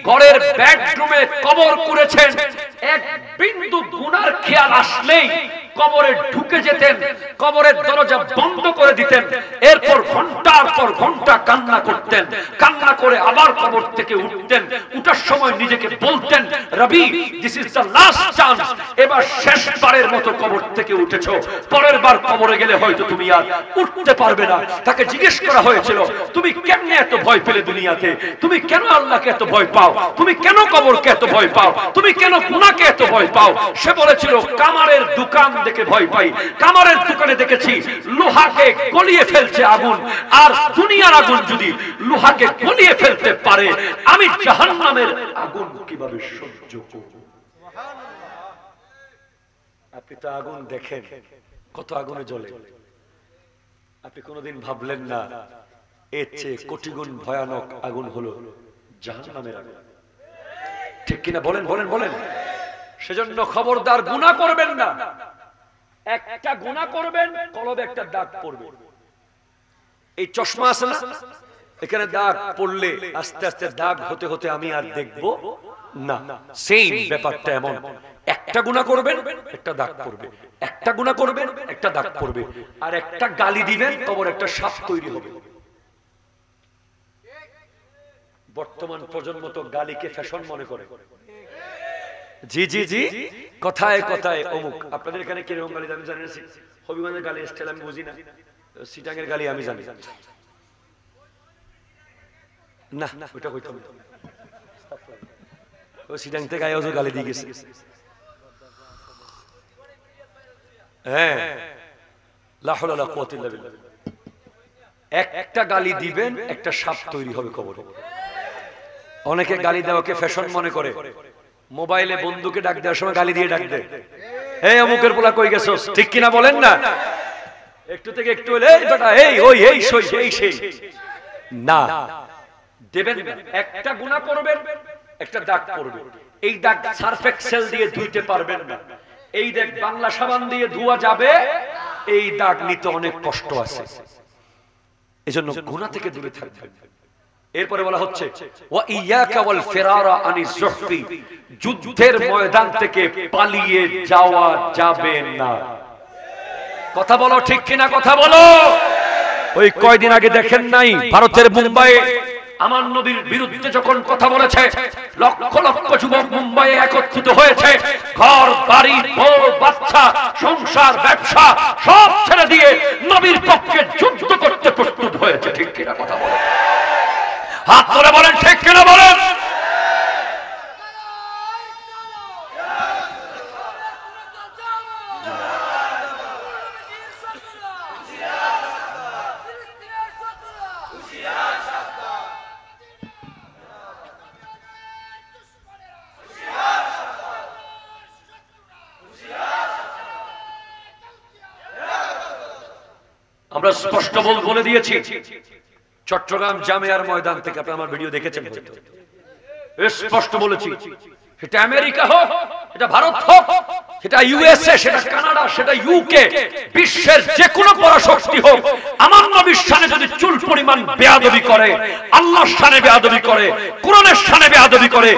ঘরের বেডরুমে কবর করেছেন। এক বিন্দু গুনার খেয়াল আসলেই কবরে ঢুকে যেতেন, কবরের দরজা বন্ধ করে দিতেন, এরপর ঘন্টার পর ঘন্টা কান্না করতেন, কান্না করে আবার কবর থেকে উঠতেন। উঠার সময় নিজেকে বলতেন, Ravi this is the last chance, এবার শেষবারের মতো কবর থেকে উঠেছো, পরের বার কবরে গেলে হয়তো তুমি আর উঠতে পারবে না। তাকে জিজ্ঞেস করা হয়েছিল, তুমি কেমনে এত ভয় পেলে দুনিয়াতে? তুমি কেন আল্লাহকে এত ভয় পাও? তুমি কেন কবরকে এত ভয় পাও? তুমি কেন গুনাহকে এত ভয় পাও? সে বলেছিল, কামারের দোকান দেখে ভয় পাই। কামারের দোকানে দেখেছি লোহাকে গলিয়ে ফেলছে আগুন, আর দুনিয়ার আগুন যদি লোহাকে গলিয়ে ফেলতে পারে, আমি জাহান্নামের আগুন কিভাবে সহ্য করব? আপনি তো আগুন দেখেন, কত আগুনে জ্বলে। আপনি কোনোদিন ভাবলেন না এর চেয়ে কোটি গুণ ভয়ানক আগুন হলো জাহান্নামের আগুন? ঠিক কিনা বলেন বলেন বলেন। সেজন্য খবরদার গুনাহ করবেন না। একটা গুনাহ করবেন, কলবে একটা দাগ পড়বে। এই চশমা আছে না, এখানে দাগ পড়লে আস্তে আস্তে দাগ হতে হতে আমি আর দেখব না। সেম ব্যাপারটা এমন, একটা গুনাহ করবেন একটা দাগ পড়বে, একটা গুনাহ করবেন একটা দাগ পড়বে, আর একটা গালি দিবেন কবর একটা সাপ তৈরি হবে। বর্তমান প্রজন্ম তো গালিকে ফ্যাশন মনে করে। জি জি জি, কথায় কথায় অমুক। আপনাদের এখানে কিরকম গালি আমি জানি না, হবিগঞ্জের গালি স্টাইল আমি বুঝি না, সিটাঙ্গের গালি আমি জানি না, ওইটা কইতাম না। ও সিটাং থেকে আয়োজ গালি দিয়ে গেছে। হ্যাঁ, লা হাওলা ওয়ালা কুওয়াতা ইল্লা বিল্লাহ। একটা গালি দিবেন একটা সাপ তৈরি হবে কবরে। অনেকে গালি দেওয়াকে ফ্যাশন মনে করে, মোবাইলে বন্ধুকে ডাক দেওয়ার সময় গালি দিয়ে ডাক দেয়, এই অমুকের পোলা কই গেছস? ঠিক কিনা বলেন না? একটু থেকে একটু হলে এই বেটা, এই ওই এই সই এই সেই না দেবেন। একটা গুনাহ করবেন একটা দাগ পড়বে, এই দাগ সার্ফ এক্সেল দিয়ে ধুইতে পারবেন না, এই দাগ বাংলা সাবান দিয়ে ধোয়া যাবে, এই দাগ নিতে অনেক কষ্ট আছে। এজন্য গুনাহ থেকে দূরে থাকবেন। এরপরে বলা হচ্ছে ওয়া ইয়াকা ওয়াল ফিরারা আনি যুহফি, যুদ্ধের ময়দান থেকে পালিয়ে যাওয়া যাবে না। কথা বলো ঠিক কিনা? কথা বলো। ওই কয়দিন আগে দেখেন নাই ভারতের মুম্বাইয়ে আমার নবীর বিরুদ্ধে যখন কথা বলেছে, লক্ষ লক্ষ যুবক মুম্বাইয়ে একত্রিত হয়েছে, ঘর বাড়ি বউ বাচ্চা সংসার ব্যবসা সব ছেড়ে দিয়ে নবীর পক্ষে যুদ্ধ করতে প্রস্তুত হয়েছে। ঠিক কিনা? কথা বলো। হাত ধরে বলেন ঠিক কিনা বলেন। আমরা স্পষ্ট বলে দিয়েছি, চট্টগ্রাম জামিয়ার ময়দান থেকে, আপনি আমার ভিডিও দেখেছেন, স্পষ্ট বলেছি, সেটা আমেরিকা হোক, সেটা ভারত হোক, সেটা ইউএসএ, সেটা কানাডা, সেটা ইউকে, বিশ্বের যে কোনো পরাশক্তি হোক, আমার নবীর শানে যদি চুল পরিমাণ বেয়াদবি করে, আল্লাহর শানে বেয়াদবি করে, কোরআনের শানে বেয়াদবি করে,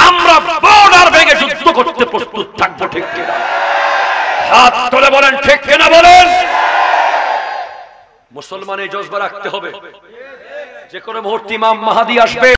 আমরা বর্ডার ভেঙে যুদ্ধ করতে প্রস্তুত থাকবো। ঠিক কিনা? হাত তুলে বলেন ঠিক কিনা বলেন। মুসলমানের জজবা রাখতে হবে, যে কোনো মুহূর্তে ইমাম মাহদী আসবে।